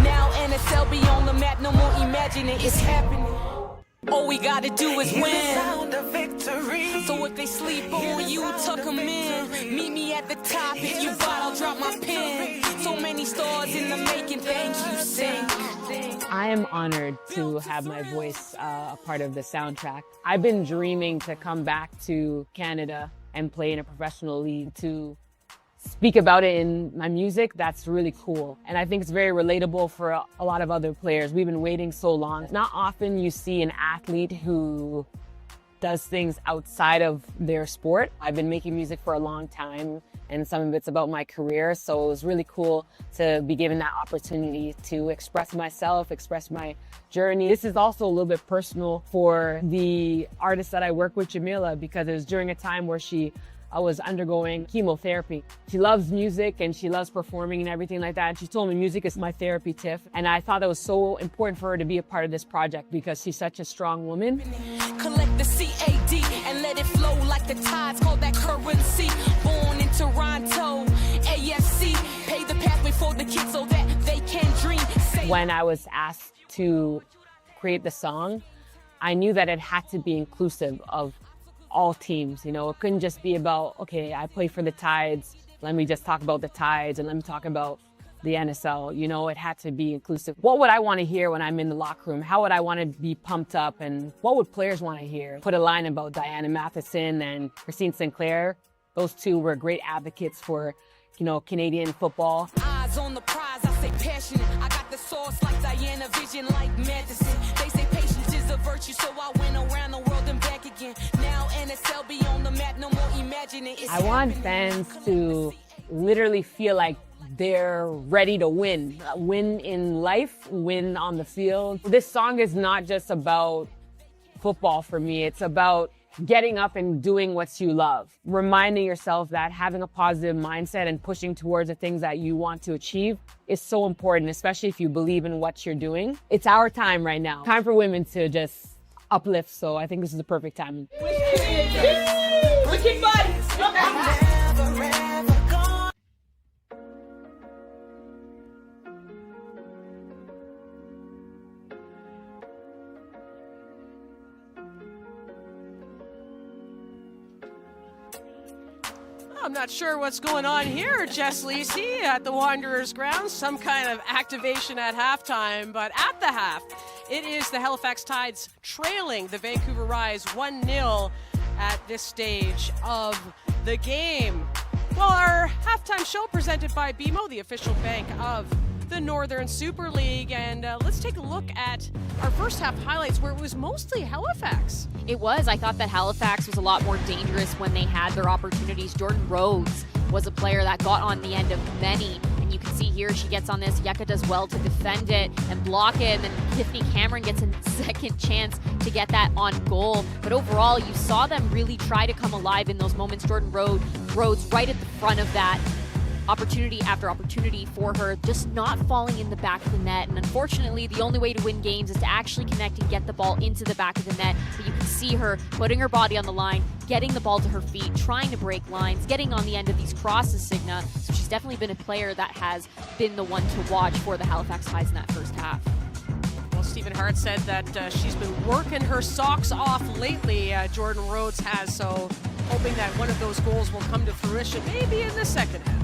Now NSL be on the map, no more imagining it's happening. All we gotta do is win. So if they sleep on you, tuck them in. Meet me at the top, if you bought, I'll drop my pen. So many stars in the making, thank you, sing. I am honored to have my voice a part of the soundtrack. I've been dreaming to come back to Canada and play in a professional league, to speak about it in my music. That's really cool. And I think it's very relatable for a lot of other players. We've been waiting so long. Not often you see an athlete who does things outside of their sport. I've been making music for a long time, and some of it's about my career. So it was really cool to be given that opportunity to express myself, express my journey. This is also a little bit personal for the artist that I work with, Jamila, because it was during a time where I was undergoing chemotherapy. She loves music and she loves performing and everything like that. And she told me music is my therapy, Tiff. And I thought it was so important for her to be a part of this project because she's such a strong woman. Collect the CAD and let it flow like the tides, call that currency. Born in Toronto, AFC, pay the pathway for the kids so that they can dream. When I was asked to create the song, I knew that it had to be inclusive of all teams. You know, it couldn't just be about, okay, I play for the Tides, let me just talk about the Tides and let me talk about the NSL. You know, it had to be inclusive. What would I want to hear when I'm in the locker room? How would I want to be pumped up? And what would players want to hear? Put a line about Diana Matheson and Christine Sinclair. Those two were great advocates for, you know, Canadian football. Eyes on the prize, I say passionate. I got the sauce like Diana, vision like medicine. They say patience is a virtue, so I went around the world and back again. Now NSL be on the map, no more imagining. I want fans to literally feel like they're ready to win. Win in life, win on the field. This song is not just about football for me. It's about getting up and doing what you love. Reminding yourself that having a positive mindset and pushing towards the things that you want to achieve is so important, especially if you believe in what you're doing. It's our time right now. Time for women to just uplift, so I think this is the perfect time. Wicked bodies! I'm not sure what's going on here, Jess Lisi, at the Wanderers grounds. Some kind of activation at halftime, but at the half, it is the Halifax Tides trailing the Vancouver Rise 1-0 at this stage of the game. Well, our halftime show presented by BMO, the official bank of the Northern Super League, and let's take a look at our first half highlights where it was mostly Halifax. It was. I thought that Halifax was a lot more dangerous when they had their opportunities. Jordan Rhodes was a player that got on the end of many, and you can see here she gets on this. Yeka does well to defend it and block it, and then Tiffany Cameron gets a second chance to get that on goal. But overall, you saw them really try to come alive in those moments. Jordan Rhodes right at the front of that opportunity after opportunity for her, just not falling in the back of the net. And unfortunately, the only way to win games is to actually connect and get the ball into the back of the net. But you can see her putting her body on the line, getting the ball to her feet, trying to break lines, getting on the end of these crosses, Signa. So she's definitely been a player that has been the one to watch for the Halifax Tides in that first half. Well, Stephen Hart said that she's been working her socks off lately, Jordan Rhodes has, so hoping that one of those goals will come to fruition maybe in the second half.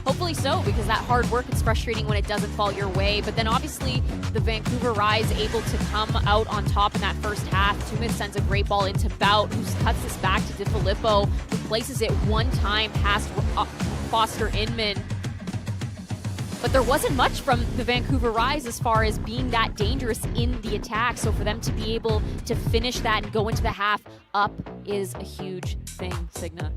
Hopefully so, because that hard work, it's frustrating when it doesn't fall your way. But then obviously the Vancouver Rise able to come out on top in that first half. Tumis sends a great ball into Bout, who cuts this back to DiFilippo, who places it one time past Foster Inman. But there wasn't much from the Vancouver Rise as far as being that dangerous in the attack. So for them to be able to finish that and go into the half up is a huge thing, Signa.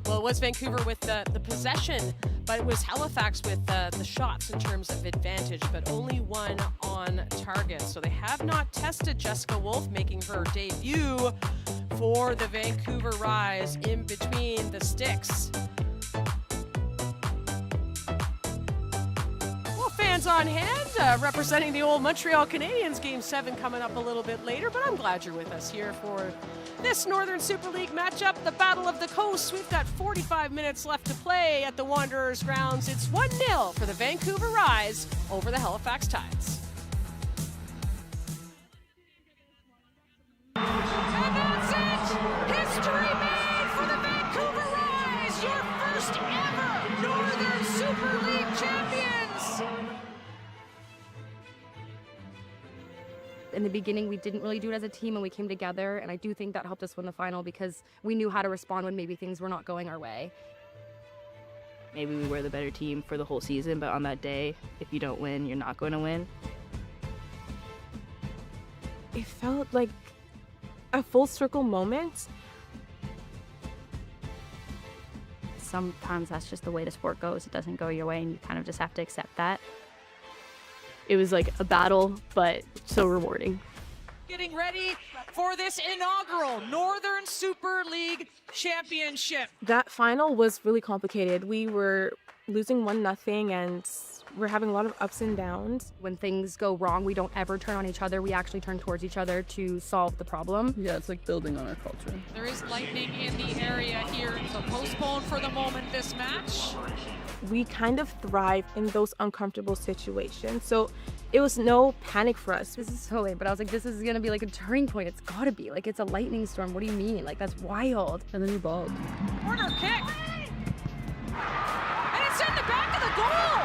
Well, it was Vancouver with the possession, but it was Halifax with the shots in terms of advantage, but only one on target. So they have not tested Jessica Wolf, making her debut for the Vancouver Rise in between the sticks. Fans on hand, representing the old Montreal Canadiens. Game 7 coming up a little bit later, but I'm glad you're with us here for this Northern Super League matchup, the Battle of the Coast. We've got 45 minutes left to play at the Wanderers grounds. It's 1-0 for the Vancouver Rise over the Halifax Tides. And that's it! History made for the Vancouver Rise, your first ever Northern Super League champions! In the beginning, we didn't really do it as a team, and we came together, and I do think that helped us win the final because we knew how to respond when maybe things were not going our way. Maybe we were the better team for the whole season, but on that day, if you don't win, you're not going to win. It felt like a full circle moment. Sometimes that's just the way the sport goes. It doesn't go your way, and you kind of just have to accept that. It was like a battle, but so rewarding. Getting ready for this inaugural Northern Super League Championship. That final was really complicated. We were losing 1-0, and we're having a lot of ups and downs. When things go wrong, we don't ever turn on each other. We actually turn towards each other to solve the problem. Yeah, it's like building on our culture. There is lightning in the area here, so postpone for the moment this match. We kind of thrive in those uncomfortable situations. So it was no panic for us. This is so late, but I was like, this is gonna be like a turning point. It's gotta be. Like, it's a lightning storm. What do you mean? Like, that's wild. And then you balled. Corner kick. And it's in the back of the goal.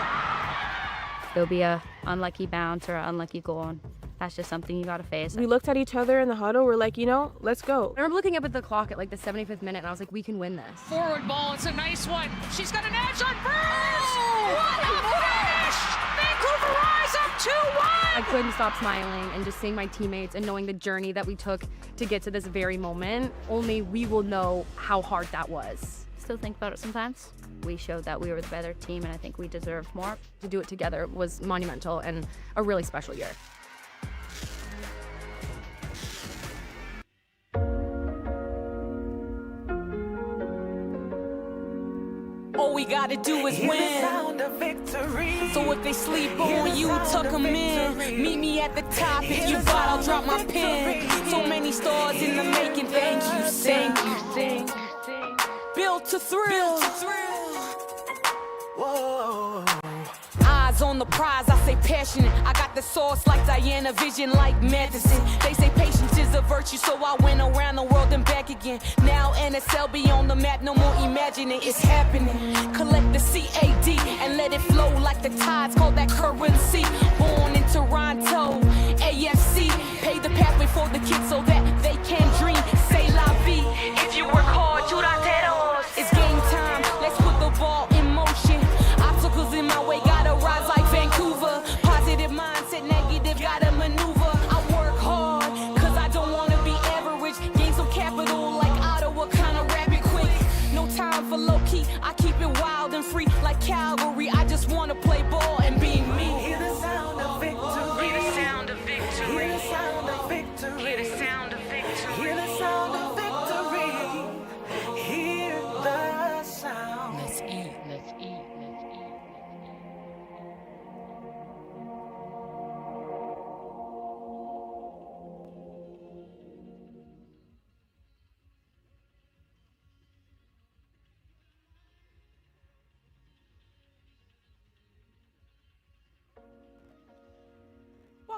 There'll be a unlucky bounce or an unlucky goal, and that's just something you gotta face. We looked at each other in the huddle. We're like, let's go. I remember looking up at the clock at like the 75th minute, and I was like, we can win this. Forward ball, it's a nice one. She's got an edge on Burns. What a finish! Vancouver Rise up 2-1. I couldn't stop smiling and just seeing my teammates and knowing the journey that we took to get to this very moment. Only we will know how hard that was. Still think about it sometimes. We showed that we were the better team, and I think we deserved more. To do it together was monumental and a really special year. All we gotta do is win. So if they sleep on you, tuck them in. Meet me at the top. If you bought, I'll drop my pen. So many stars in the making. Thank you. Built to thrill. Whoa. Eyes on the prize, I say passionate. I got the sauce like Diana, vision like medicine. They say patience is a virtue, so I went around the world and back again. Now NSL be on the map, no more imagining, it's happening. Collect the CAD and let it flow like the tides, call that currency. Born in Toronto, AFC. Pay the pathway for the kids so that they can dream. Say la vie. If you work hard, churateros. It's game time, let's put the ball in motion. Obstacles in my way, gotta rise like Vancouver. Positive mindset, negative, gotta maneuver. I work hard, cause I don't wanna be average. Gain some capital like Ottawa, kinda rapid quick. No time for low key, I keep it wild and free like Calgary. I just wanna play ball and be me. Hear the sound of victory. Hear the sound of victory. Hear the sound of victory. Hear the sound of victory. Hear the sound of victory. Hear the sound. Let's eat, let's eat, let's eat.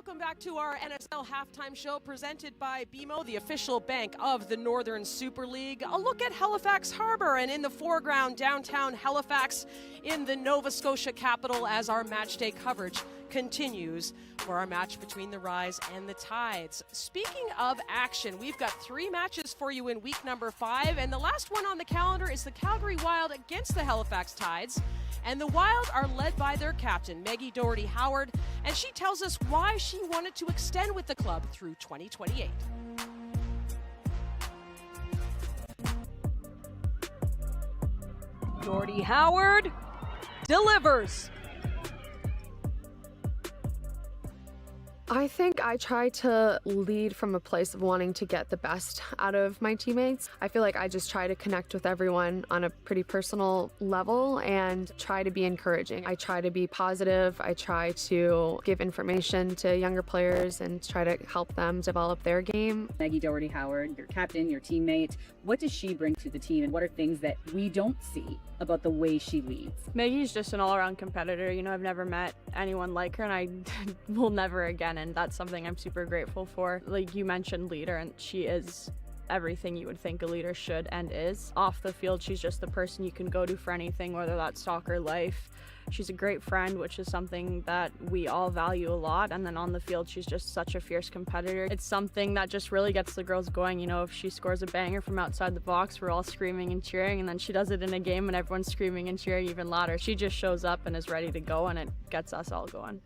Welcome back to our NSL halftime show presented by BMO, the official bank of the Northern Super League. A look at Halifax Harbour, and in the foreground, downtown Halifax in the Nova Scotia capital, as our match day coverage continues for our match between the Rise and the Tides. Speaking of action, we've got 3 matches for you in week number 5, and the last one on the calendar is the Calgary Wild against the Halifax Tides. And the Wild are led by their captain, Maggie Doherty-Howard, and she tells us why she wanted to extend with the club through 2028. Doherty-Howard delivers. I think I try to lead from a place of wanting to get the best out of my teammates. I feel like I just try to connect with everyone on a pretty personal level and try to be encouraging. I try to be positive. I try to give information to younger players and try to help them develop their game. Maggie Doherty-Howard, your captain, your teammate, what does she bring to the team, and what are things that we don't see about the way she leads? Maggie's just an all-around competitor. You know, I've never met anyone like her, and I will never again, and that's something I'm super grateful for. Like you mentioned, leader, and she is everything you would think a leader should and is. Off the field, she's just the person you can go to for anything, whether that's soccer, life. She's a great friend, which is something that we all value a lot. And then on the field, she's just such a fierce competitor. It's something that just really gets the girls going. You know, if she scores a banger from outside the box, we're all screaming and cheering. And then she does it in a game and everyone's screaming and cheering even louder. She just shows up and is ready to go, and it gets us all going.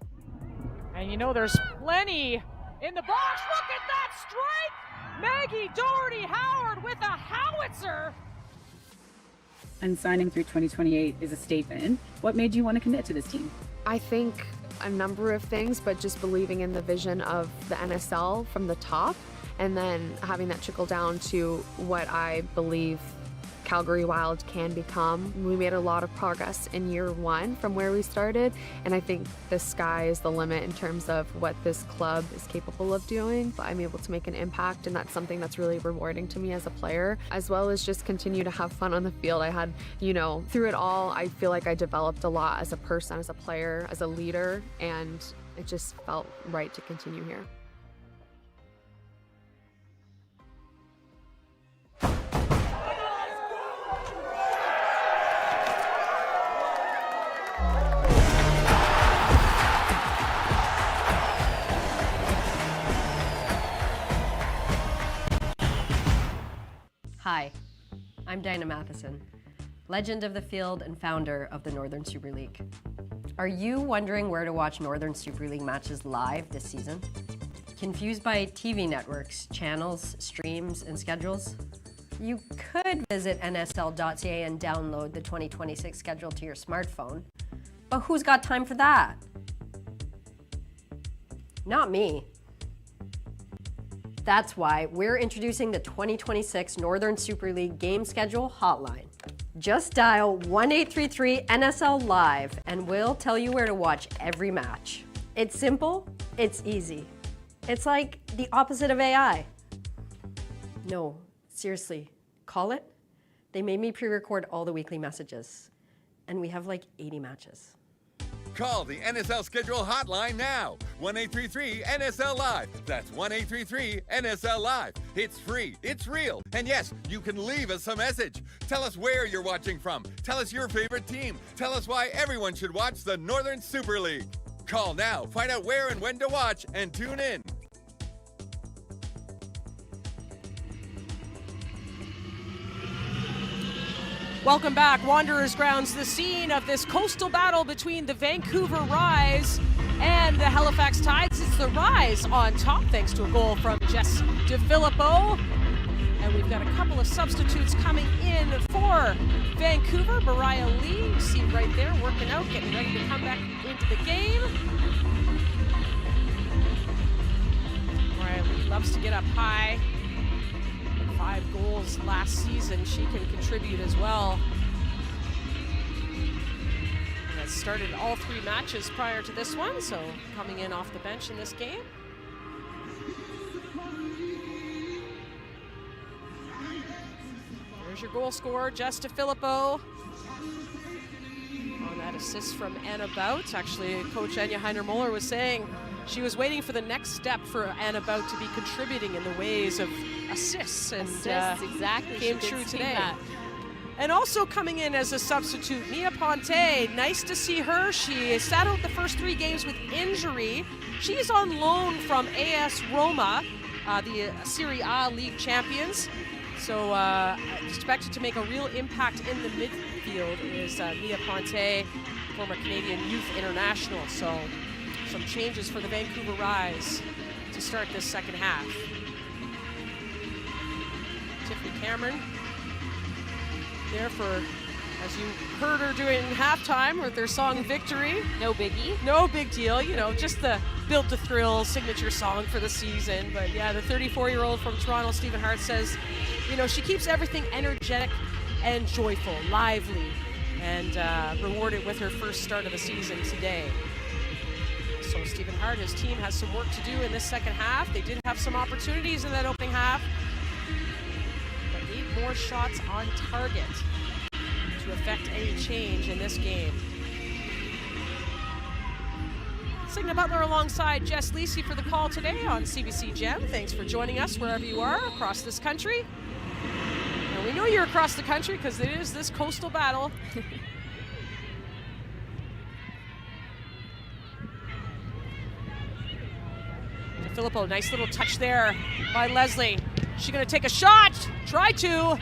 And you know there's plenty in the box. Look at that strike! Maggie Doherty-Howard with a howitzer. And signing through 2028 is a statement. What made you want to commit to this team? I think a number of things, but just believing in the vision of the NSL from the top and then having that trickle down to what I believe Calgary Wild can become. We made a lot of progress in year 1 from where we started, and I think the sky is the limit in terms of what this club is capable of doing. I'm able to make an impact, and that's something that's really rewarding to me as a player, as well as just continue to have fun on the field. I had, you know, through it all, I feel like I developed a lot as a person, as a player, as a leader, and it just felt right to continue here. Hi, I'm Dinah Matheson, legend of the field and founder of the Northern Super League. Are you wondering where to watch Northern Super League matches live this season? Confused by TV networks, channels, streams, and schedules? You could visit NSL.ca and download the 2026 schedule to your smartphone, but who's got time for that? Not me. That's why we're introducing the 2026 Northern Super League game schedule hotline. Just dial 1-833-NSL Live and we'll tell you where to watch every match. It's simple, it's easy. It's like the opposite of AI. No, seriously, call it. They made me pre-record all the weekly messages, and we have like 80 matches. Call the NSL schedule hotline now. 1-833-NSL Live. That's 1-833-NSL Live. It's free, it's real, and yes, you can leave us a message. Tell us where you're watching from. Tell us your favorite team. Tell us why everyone should watch the Northern Super League. Call now, find out where and when to watch, and tune in. Welcome back. Wanderers Grounds, the scene of this coastal battle between the Vancouver Rise and the Halifax Tides. It's the Rise on top thanks to a goal from Jess DeFilippo. And we've got a couple of substitutes coming in for Vancouver. Mariah Lee, you see right there, working out, getting ready to come back into the game. Mariah Lee loves to get up high. 5 goals last season. She can contribute as well. And has started all 3 matches prior to this one, so coming in off the bench in this game. There's your goal scorer, Jess DeFilippo. On that assist from Anna Bout. Actually, Coach Anya Heiner-Moller was saying she was waiting for the next step for Annabout to be contributing in the ways of assists. And exactly. Came true today. And also coming in as a substitute, Mia Ponte. Nice to see her. She sat out the first 3 games with injury. She's on loan from AS Roma, the Serie A League champions. So expected to make a real impact in the midfield is Mia Ponte, former Canadian Youth International. So some changes for the Vancouver Rise to start this second half. Tiffany Cameron there for, as you heard her doing halftime with their song Victory. No biggie. No big deal, you know, just the Built to Thrill signature song for the season. But yeah, the 34-year-old from Toronto, Stephen Hart, says, you know, she keeps everything energetic and joyful, lively, and rewarded with her first start of the season today. So Stephen Hart, his team has some work to do in this second half. They did have some opportunities in that opening half, but need more shots on target to affect any change in this game. Signa Butler alongside Jess Lisi for the call today on CBC Gem. Thanks for joining us wherever you are across this country. And we know you're across the country because it is this coastal battle. Filippo, nice little touch there by Leslie. She's gonna take a shot, try to.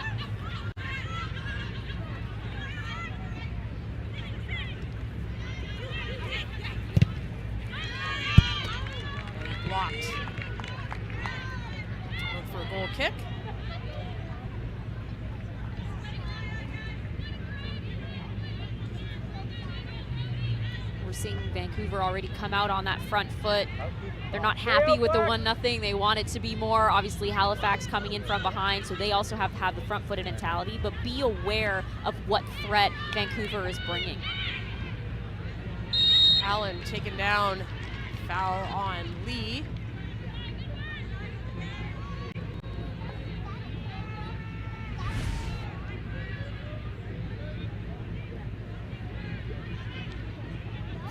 Blocked. Going for a goal kick. We're seeing Vancouver already come out on that front foot. They're not happy with the 1-0. They want it to be more. Obviously, Halifax coming in from behind, so they also have to have the front-footed mentality, but be aware of what threat Vancouver is bringing. Allen taken down. Foul on Lee.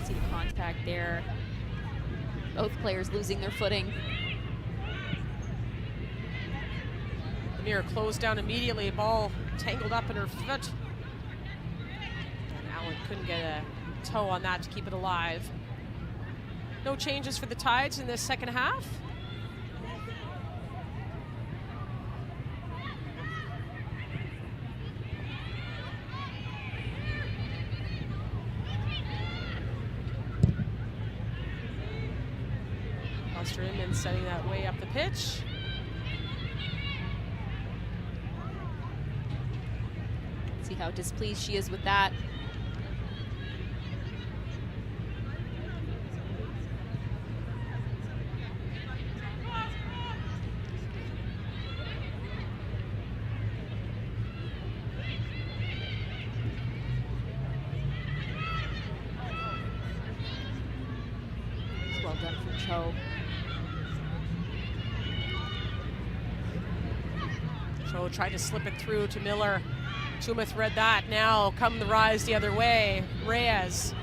See the contact there. Both players losing their footing. Lemire closed down immediately. Ball tangled up in her foot. And Allen couldn't get a toe on that to keep it alive. No changes for the Tides in this second half. Inman setting that way up the pitch. See how displeased she is with that. Well done from Cho. Cho tried to slip it through to Miller. Tumeth read that. Now come the Rise the other way. Reyes.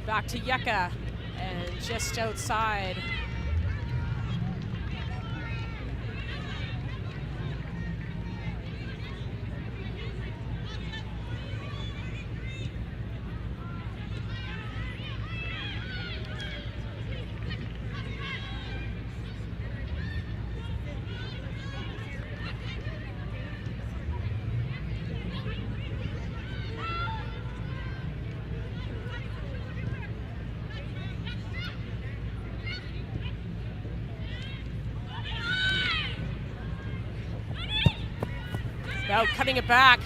Back to Yeka. And just outside. Now cutting it back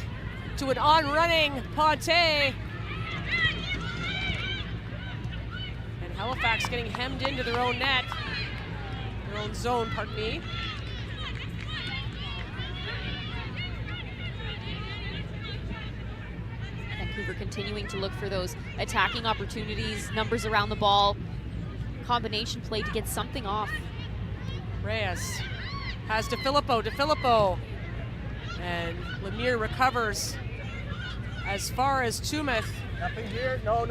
to an on-running Ponte. And Halifax getting hemmed into their own net. Their own zone, pardon me. Vancouver continuing to look for those attacking opportunities, numbers around the ball, combination play to get something off. Reyes has DeFilippo. And Lemire recovers as far as Tumeth. Nothing here. No. And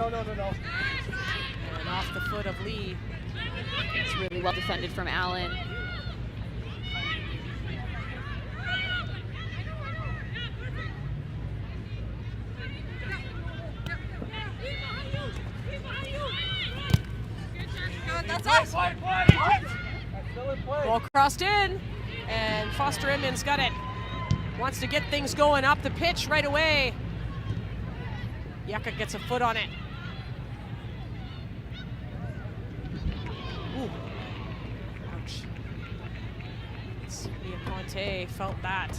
off the foot of Lee. It's really well defended from Allen. That's us. Ball crossed in, and Foster Inman's got it. Wants to get things going up the pitch right away. Yeka gets a foot on it. Ooh. Ouch. Leah Ponte felt that.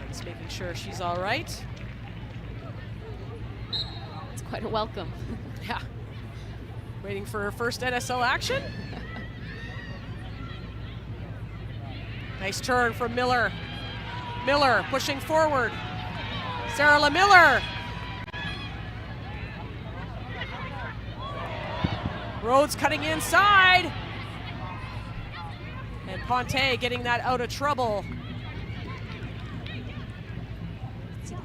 Just making sure she's all right. It's quite a welcome. Yeah. Waiting for her first NSL action. Nice turn from Miller. Miller pushing forward. Sarah LeMiller. Rhodes cutting inside. And Ponte getting that out of trouble.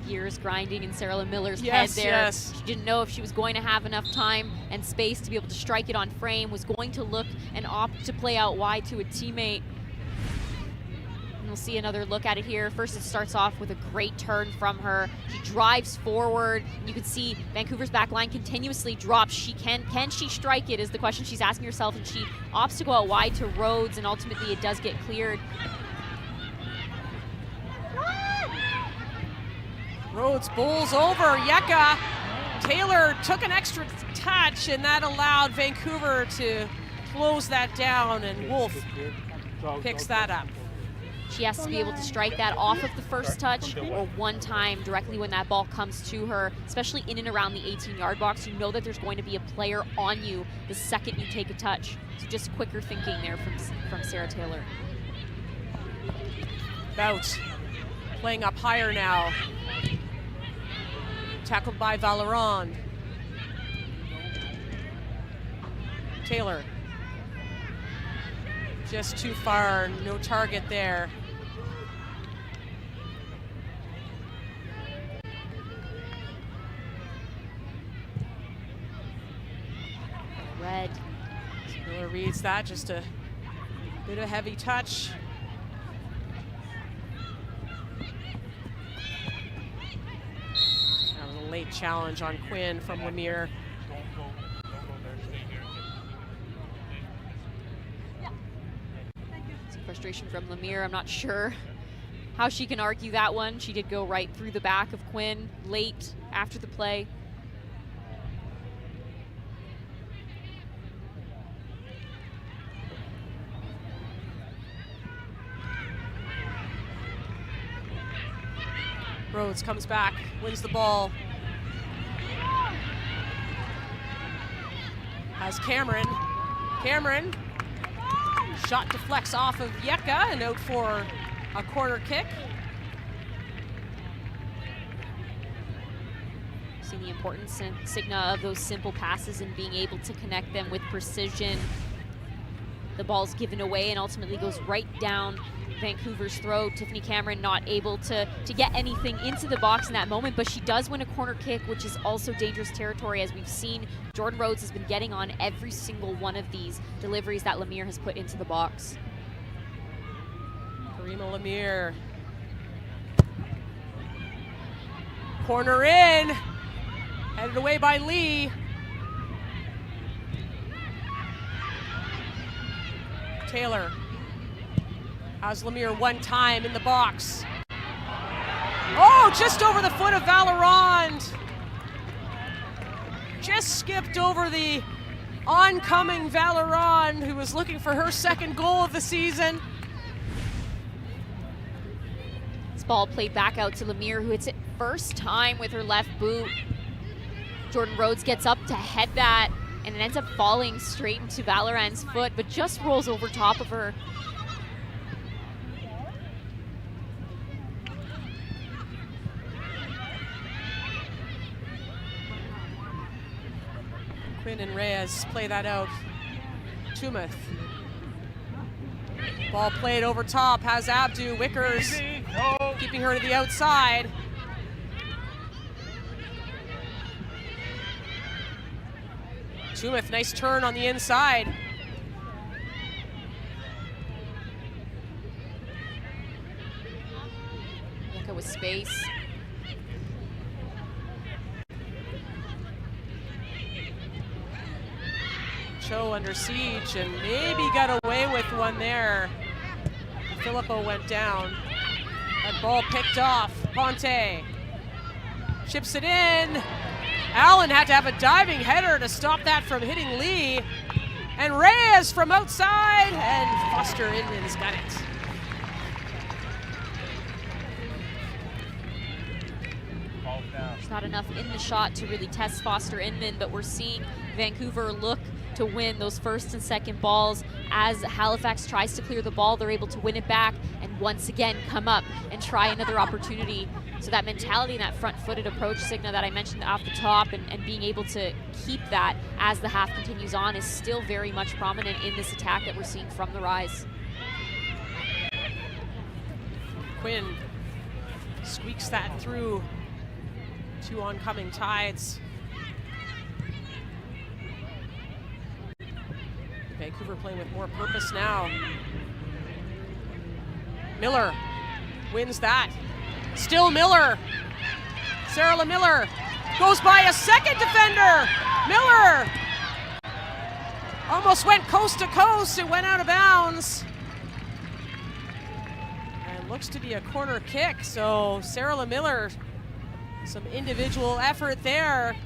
Gears grinding in Sarah Miller's head there. Yes. She didn't know if she was going to have enough time and space to be able to strike it on frame, was going to look and opt to play out wide to a teammate. And we'll see another look at it here. First, it starts off with a great turn from her. She drives forward. You can see Vancouver's back line continuously drops. Can she strike it is the question she's asking herself, and she opts to go out wide to Rhodes, and ultimately it does get cleared. Rhodes bowls over Yeka. Taylor took an extra touch, and that allowed Vancouver to close that down, and Wolf picks that up. She has to be able to strike that off of the first touch or one time directly when that ball comes to her, especially in and around the 18-yard box. You know that there's going to be a player on you the second you take a touch. So just quicker thinking there from Sarah Taylor. Bout playing up higher now. Tackled by Valeron. Taylor. Just too far, no target there. Red. Miller reads that, just a bit of heavy touch. Late challenge on Quinn from Lemire. Some frustration from Lemire. I'm not sure how she can argue that one. She did go right through the back of Quinn late after the play. Rhodes comes back, wins the ball. Has Cameron. Cameron. Shot deflects off of Yeka and out for a corner kick. See the importance, Signa, of those simple passes and being able to connect them with precision. The ball's given away and ultimately goes right down Vancouver's throat. Tiffany Cameron not able to get anything into the box in that moment, but she does win a corner kick, which is also dangerous territory. As we've seen, Jordan Rhodes has been getting on every single one of these deliveries that Lemire has put into the box. Karima Lemire. Corner in. Headed away by Lee. Taylor has Lemire one time in the box. Oh, just over the foot of Valerand. Just skipped over the oncoming Valerand, who was looking for her second goal of the season. This ball played back out to Lemire, who hits it first time with her left boot. Jordan Rhodes gets up to head that, and it ends up falling straight into Valerand's foot, but just rolls over top of her. Quinn and Reyes play that out. Tumeth. Ball played over top, has Abdu. Wickers keep sweeping her to the outside. Tumeth, nice turn on the inside. Look with space. Cho under siege and maybe got away with one there. Filippo went down. That ball picked off. Ponte chips it in. Allen had to have a diving header to stop that from hitting Lee. And Reyes from outside, and Foster Inman's got it. There's not enough in the shot to really test Foster Inman, but we're seeing Vancouver look to win those first and second balls. As Halifax tries to clear the ball, they're able to win it back and once again come up and try another opportunity. So that mentality and that front-footed approach, Signa, that I mentioned off the top, and being able to keep that as the half continues on is still very much prominent in this attack that we're seeing from the Rise. Quinn squeaks that through. 2 oncoming Tides. Vancouver playing with more purpose now. Miller wins that. Still Miller. Sarah Miller goes by a second defender. Miller almost went coast to coast. It went out of bounds. And looks to be a corner kick. So Sarah Miller, some individual effort there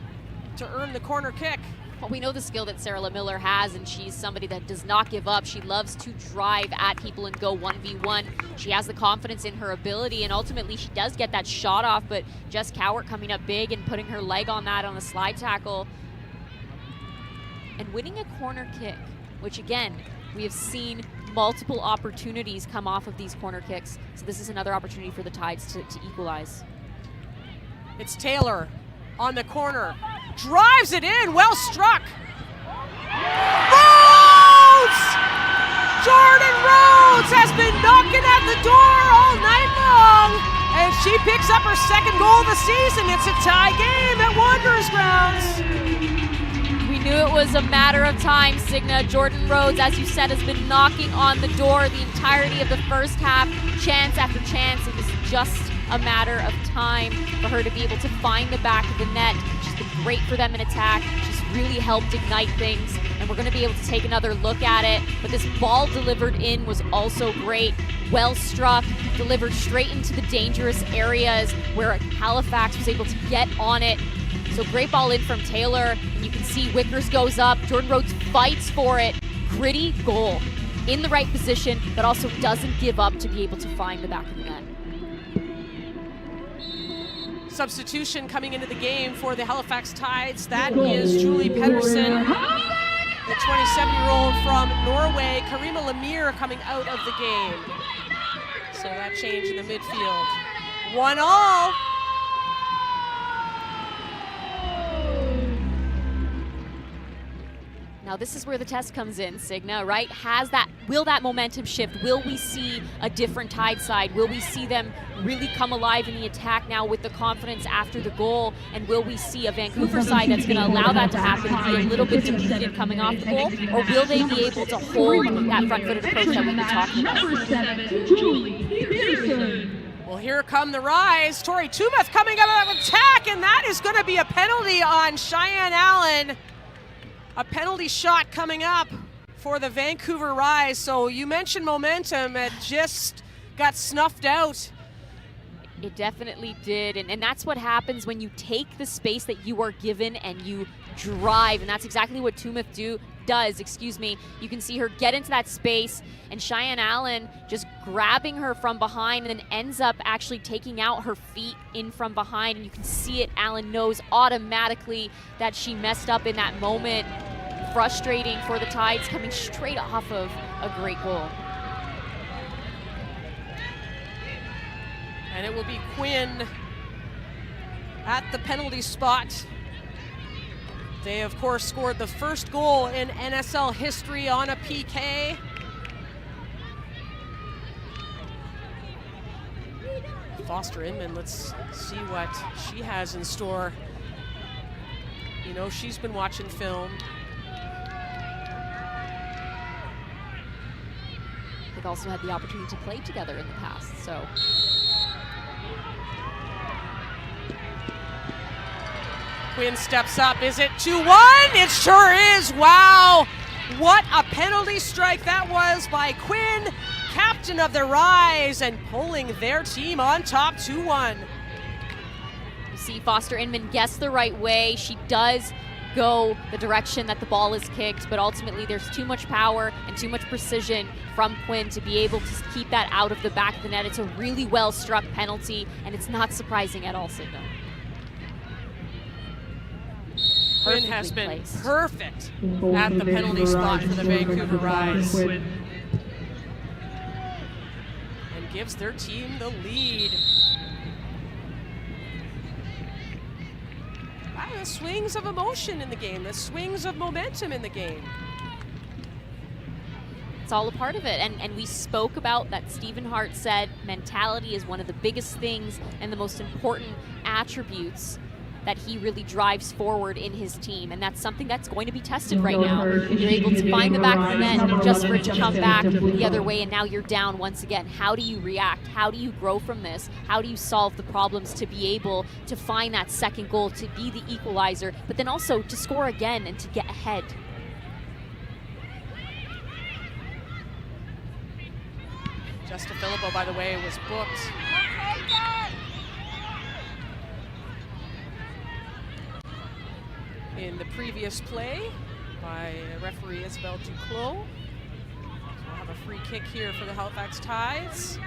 to earn the corner kick. Well, we know the skill that Sarah Miller has, and she's somebody that does not give up. She loves to drive at people and go 1v1. She has the confidence in her ability, and ultimately she does get that shot off, but Jess Cowart coming up big and putting her leg on that on a slide tackle. And winning a corner kick, which again, we have seen multiple opportunities come off of these corner kicks. So this is another opportunity for the Tides to equalize. It's Taylor on the corner. Drives it in, well struck. Rhodes! Jordan Rhodes has been knocking at the door all night long, and she picks up her second goal of the season. It's a tie game at Wanderers grounds. We knew it was a matter of time, Signa. Jordan Rhodes, as you said, has been knocking on the door the entirety of the first half, chance after chance. It was just a matter of time for her to be able to find the back of the net. She's been great for them in attack. She's really helped ignite things, and we're going to be able to take another look at it. But this ball delivered in was also great. Well struck, delivered straight into the dangerous areas where Halifax was able to get on it. So great ball in from Taylor, and you can see Wickers goes up. Jordan Rhodes fights for it. Gritty goal in the right position, but also doesn't give up to be able to find the back of the net. Substitution coming into the game for the Halifax Tides. That is Julie Pedersen, the 27-year-old from Norway. Karima Lemire coming out of the game. So that change in the midfield. 1-1. Now this is where the test comes in, Signa, right? Will that momentum shift? Will we see a different Tide side? Will we see them really come alive in the attack now with the confidence after the goal? And will we see a Vancouver side that's going to allow that to happen and be a little bit depleted coming off the goal? Or will they be able to hold that front-footed approach that we've been talking about? Well, here come the Rise. Tori Tumeth coming out of attack, and that is going to be a penalty on Cheyenne Allen. A penalty shot coming up for the Vancouver Rise. So you mentioned momentum, it just got snuffed out. It definitely did, and that's what happens when you take the space that you are given and you drive, and that's exactly what Tumeth does. You can see her get into that space, and Cheyenne Allen just grabbing her from behind and then ends up actually taking out her feet in from behind, and you can see it. Allen knows automatically that she messed up in that moment. Frustrating for the Tides, coming straight off of a great goal. And it will be Quinn at the penalty spot. They, of course, scored the first goal in NSL history on a PK. Foster Inman, let's see what she has in store. You know, she's been watching film. They've also had the opportunity to play together in the past, so. Quinn steps up. Is it 2-1? It sure is. Wow. What a penalty strike that was by Quinn, captain of the Rise, and pulling their team on top 2-1. You see Foster Inman guess the right way. She does go the direction that the ball is kicked, but ultimately there's too much power and too much precision from Quinn to be able to keep that out of the back of the net. It's a really well struck penalty, and it's not surprising at all, Sidna. Quinn has been perfect at the penalty spot for the Vancouver Rise. And gives their team the lead. Wow, the swings of emotion in the game, the swings of momentum in the game. It's all a part of it, and we spoke about that. Stephen Hart said mentality is one of the biggest things and the most important attributes that he really drives forward in his team, and that's something that's going to be tested right now. You're able to find the back of the net just for it to come back the other way, and now you're down once again. How do you react? How do you grow from this? How do you solve the problems to be able to find that second goal, to be the equalizer, but then also to score again and to get ahead? Justa Filippo, by the way, was booked. In the previous play by referee Isabelle Duclos. So we'll have a free kick here for the Halifax Tides.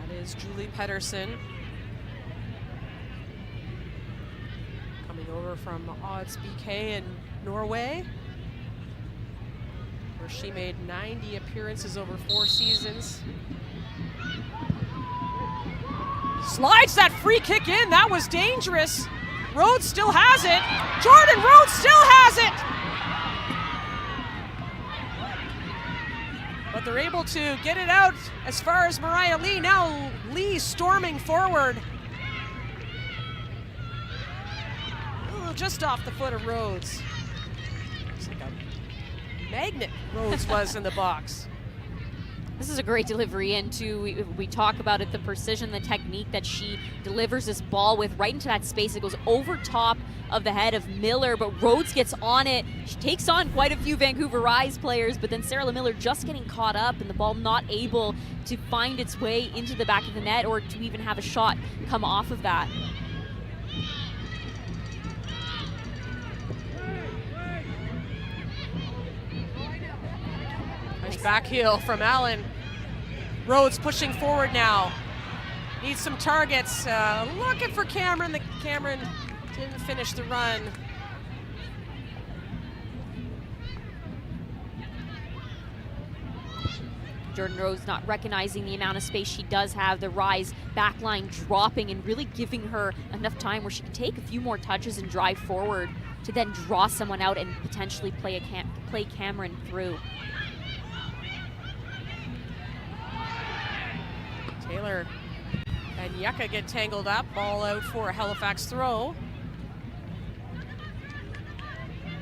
That is Julie Pedersen. Coming over from Odds BK in Norway, where she made 90 appearances over 4 seasons. Slides that free kick in. That was dangerous. Rhodes still has it. Jordan Rhodes still has it. But they're able to get it out as far as Mariah Lee. Now Lee storming forward. Ooh, just off the foot of Rhodes. Looks like a magnet Rhodes was in the box. This is a great delivery into, we talk about it, the precision, the technique that she delivers this ball with right into that space. It goes over top of the head of Miller, but Rhodes gets on it. She takes on quite a few Vancouver Rise players, but then Sarah Miller just getting caught up and the ball not able to find its way into the back of the net or to even have a shot come off of that. Nice back heel from Allen. Rhodes pushing forward now. Needs some targets. Looking for Cameron. Cameron didn't finish the run. Jordan Rhodes not recognizing the amount of space she does have. The Rise backline dropping and really giving her enough time where she can take a few more touches and drive forward to then draw someone out and potentially play Cameron through. Taylor and Yucca get tangled up. Ball out for a Halifax throw.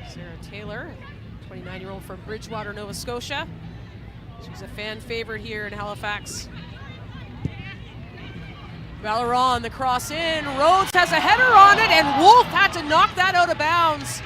Sarah Taylor, 29-year-old from Bridgewater, Nova Scotia. She's a fan favorite here in Halifax. Valeron, the cross in. Rhodes has a header on it, and Wolf had to knock that out of bounds.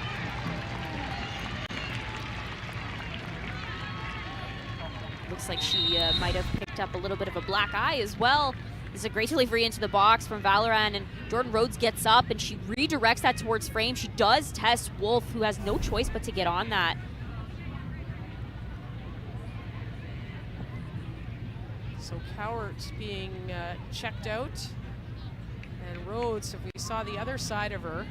Looks like she might have picked up a little bit of a black eye as well. This is a great delivery into the box from Valeron, and Jordan Rhodes gets up and she redirects that towards frame. She does test Wolf, who has no choice but to get on that. So Cowart being checked out, and Rhodes, if we saw the other side of her.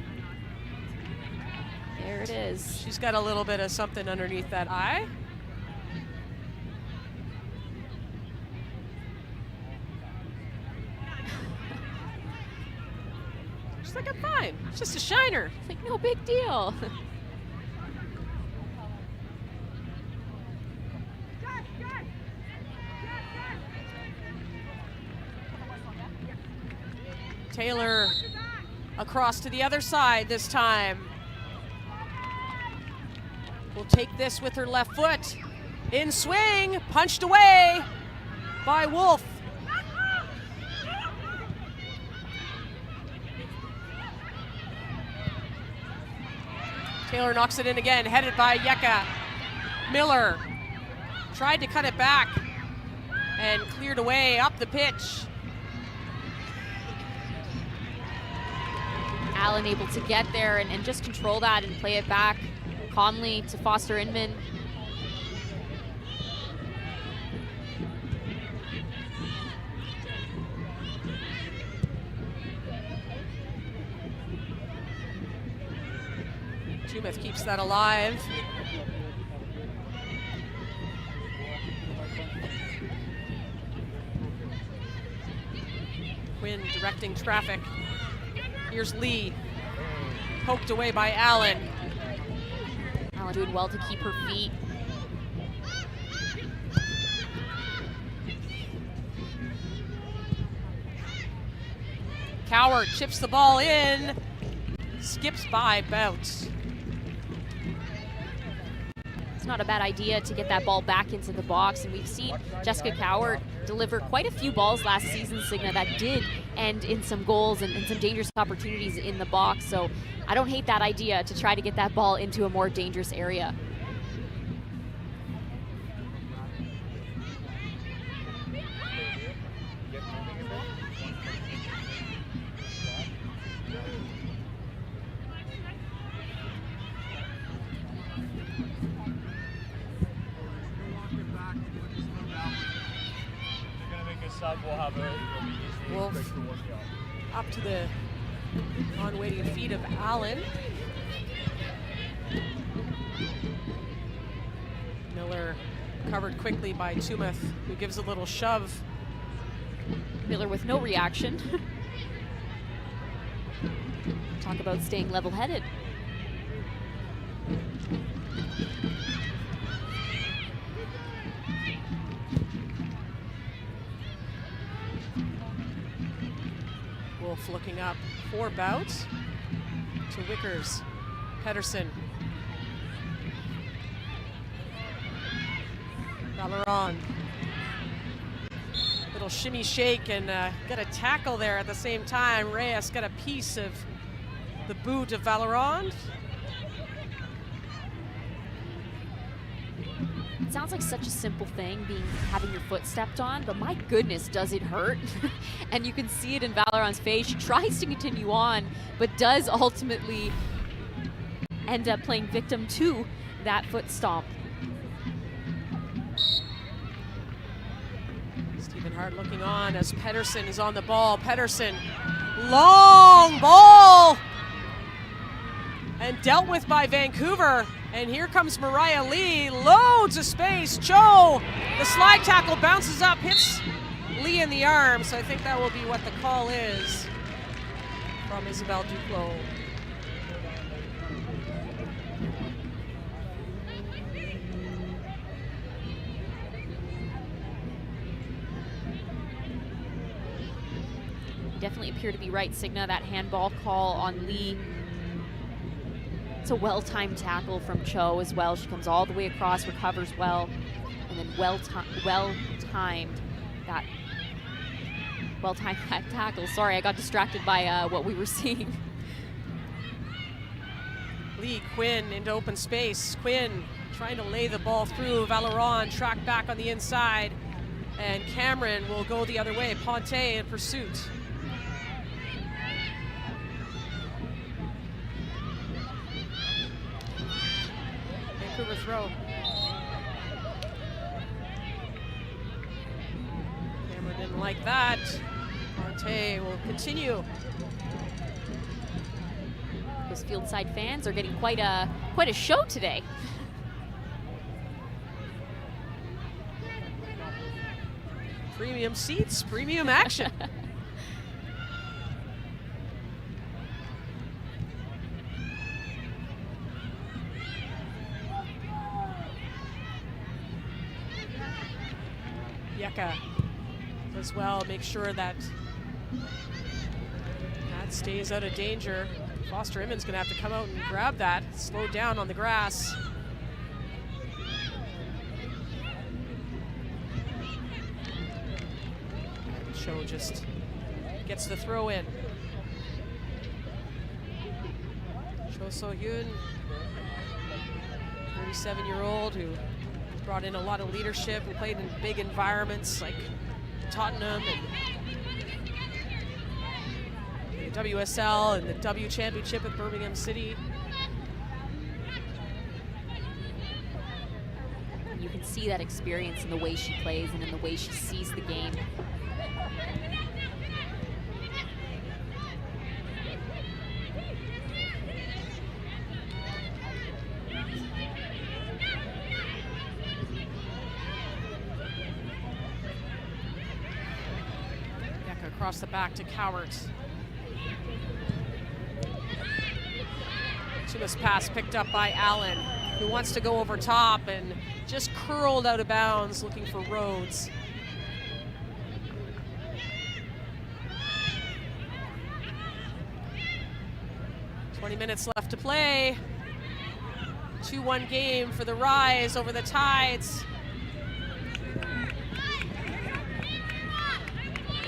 There it is. She's got a little bit of something underneath that eye. She's like, I'm fine. It's just a shiner. It's like, no big deal. Taylor across to the other side this time. Will take this with her left foot. In swing, punched away by Wolf. Taylor knocks it in again, headed by Yeka. Miller tried to cut it back and cleared away up the pitch. Allen able to get there and just control that and play it back calmly to Foster Inman. Tumeth keeps that alive. Quinn directing traffic. Here's Lee, poked away by Allen. Allen doing well to keep her feet. Coward chips the ball in, skips by Bouts. It's not a bad idea to get that ball back into the box, and we've seen Jessica Coward deliver quite a few balls last season, Signa, that did end in some goals and some dangerous opportunities in the box. So I don't hate that idea to try to get that ball into a more dangerous area. Wolf up to the on-waiting feet of Allen. Miller covered quickly by Tumeth, who gives a little shove. Miller with no reaction. Talk about staying level-headed. Wolf looking up for Bouts to Wickers. Pedersen. Valeron. Little shimmy shake and got a tackle there at the same time. Reyes got a piece of the boot of Valeron. It sounds like such a simple thing, having your foot stepped on, but my goodness, does it hurt? And you can see it in Valeron's face. She tries to continue on, but does ultimately end up playing victim to that foot stomp. Stephen Hart looking on as Pedersen is on the ball. Pedersen, long ball, and dealt with by Vancouver. And here comes Mariah Lee, loads of space. Cho, the slide tackle bounces up, hits Lee in the arm. So I think that will be what the call is from Isabelle Duclos. Definitely appear to be right, Signa, that handball call on Lee. It's a well-timed tackle from Cho as well. She comes all the way across, recovers well, and then well-timed that tackle. Sorry, I got distracted by what we were seeing. Lee, Quinn into open space. Quinn trying to lay the ball through. Valeron tracked back on the inside, and Cameron will go the other way. Ponte in pursuit. Vancouver throw. Cameron didn't like that. Ponte will continue. Those field side fans are getting quite a show today. Premium seats, premium action. Yeka as well, make sure that stays out of danger. Foster Immon's gonna have to come out and grab that, slow down on the grass. And Cho just gets the throw in. Cho So-hyun, 37-year-old who brought in a lot of leadership and played in big environments like Tottenham and the WSL and the W Championship at Birmingham City. You can see that experience in the way she plays and in the way she sees the game. Across the back to Cowart. Tuma's pass picked up by Allen, who wants to go over top and just curled out of bounds looking for Rhodes. "20 minutes left to play. 2-1 game for the Rise over the Tides.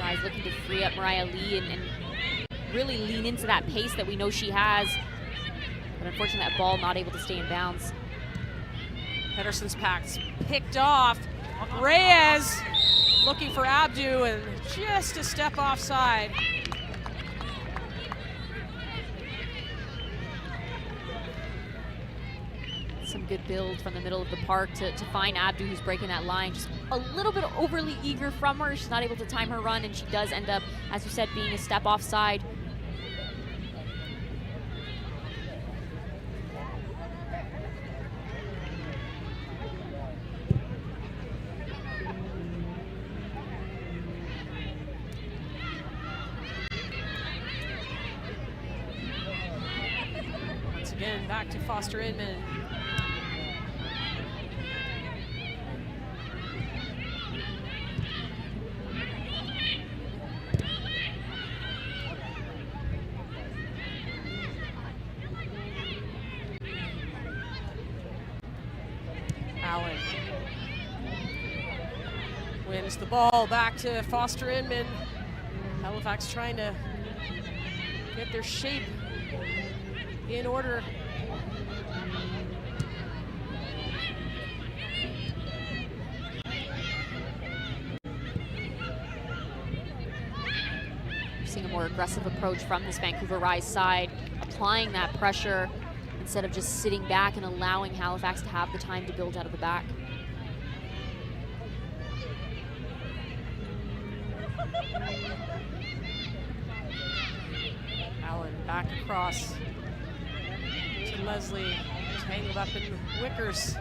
Rise looking to free up Mariah Lee and really lean into that pace that we know she has. But unfortunately, that ball not able to stay in bounds. Pedersen's pass picked off. Reyes looking for Abdu and just a step offside. Some good build from the middle of the park to find Abdu, who's breaking that line. Just a little bit overly eager from her. She's not able to time her run, and she does end up, as you said, being a step offside. Once again, back to Foster Inman. Allen wins the ball back to Foster Inman. Halifax trying to get their shape in order. We're seeing a more aggressive approach from this Vancouver Rise side, applying that pressure instead of just sitting back and allowing Halifax to have the time to build out of the back. Allen back across to Leslie, tangled up in Wickers.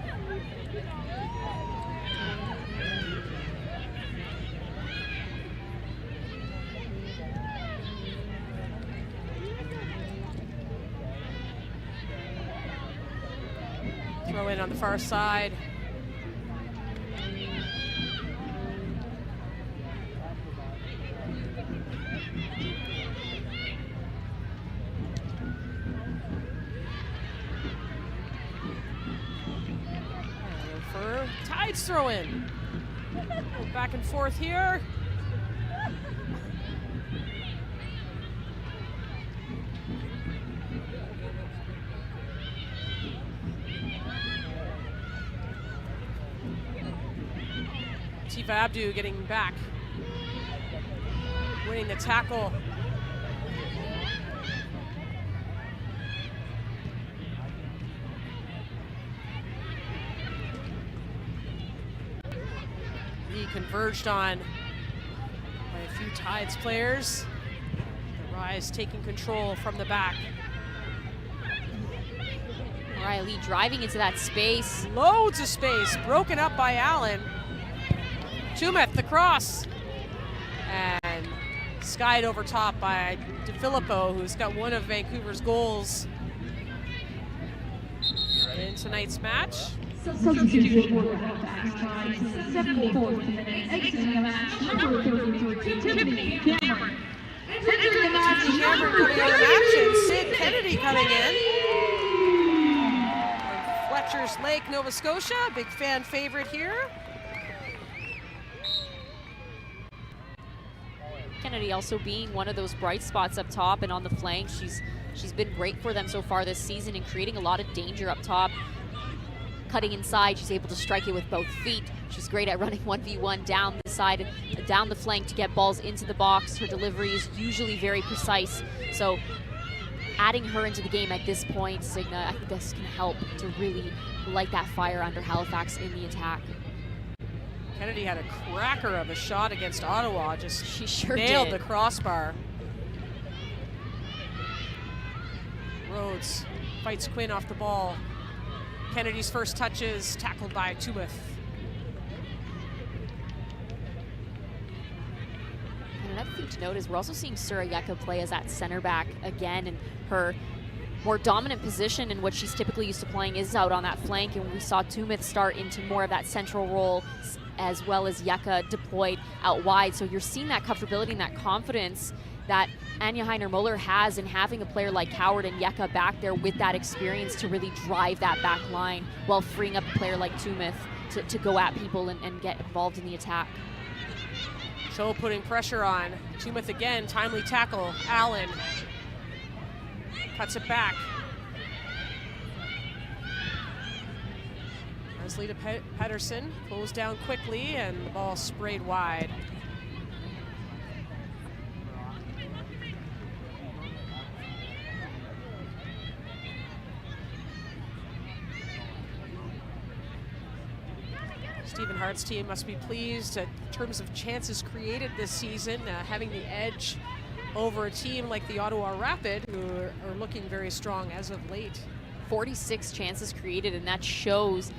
Throw in on the far side. For Tides throw in. Go back and forth here. Tifa Abdu getting back, winning the tackle. He converged on by a few Tides players. The Rise taking control from the back. Mariah Lee driving into that space. Loads of space, broken up by Allen. Tumeth, the cross. And skied over top by DeFilippo, who's got one of Vancouver's goals in tonight's match. Substitute for Halifax, time 74th minute, Tiffany Cameron coming out of the match, and Sid Kennedy coming in. From Fletcher's Lake, Nova Scotia, big fan favorite here. Kennedy also being one of those bright spots up top and on the flank. She's been great for them so far this season and creating a lot of danger up top. Cutting inside, she's able to strike it with both feet. She's great at running 1v1 down the side, down the flank to get balls into the box. Her delivery is usually very precise. So adding her into the game at this point, Signa, I think this can help to really light that fire under Halifax in the attack. Kennedy had a cracker of a shot against Ottawa, she sure nailed did. the crossbar. Rhodes fights Quinn off the ball. Kennedy's first touches tackled by Tumeth. And another thing to note is we're also seeing Sura Yeka play as that center back again, and her more dominant position and what she's typically used to playing is out on that flank, and we saw Tumeth start into more of that central role as well as Yeka deployed out wide. So you're seeing that comfortability and that confidence that Anya Heiner-Muller has in having a player like Coward and Yeka back there with that experience to really drive that back line while freeing up a player like Tumeth to go at people and get involved in the attack. So putting pressure on. Tumeth again, timely tackle. Allen cuts it back. Leslita Pedersen pulls down quickly and the ball sprayed wide. Stephen Hart's team must be pleased in terms of chances created this season, having the edge over a team like the Ottawa Rapid, who are looking very strong as of late. 46 chances created, and that shows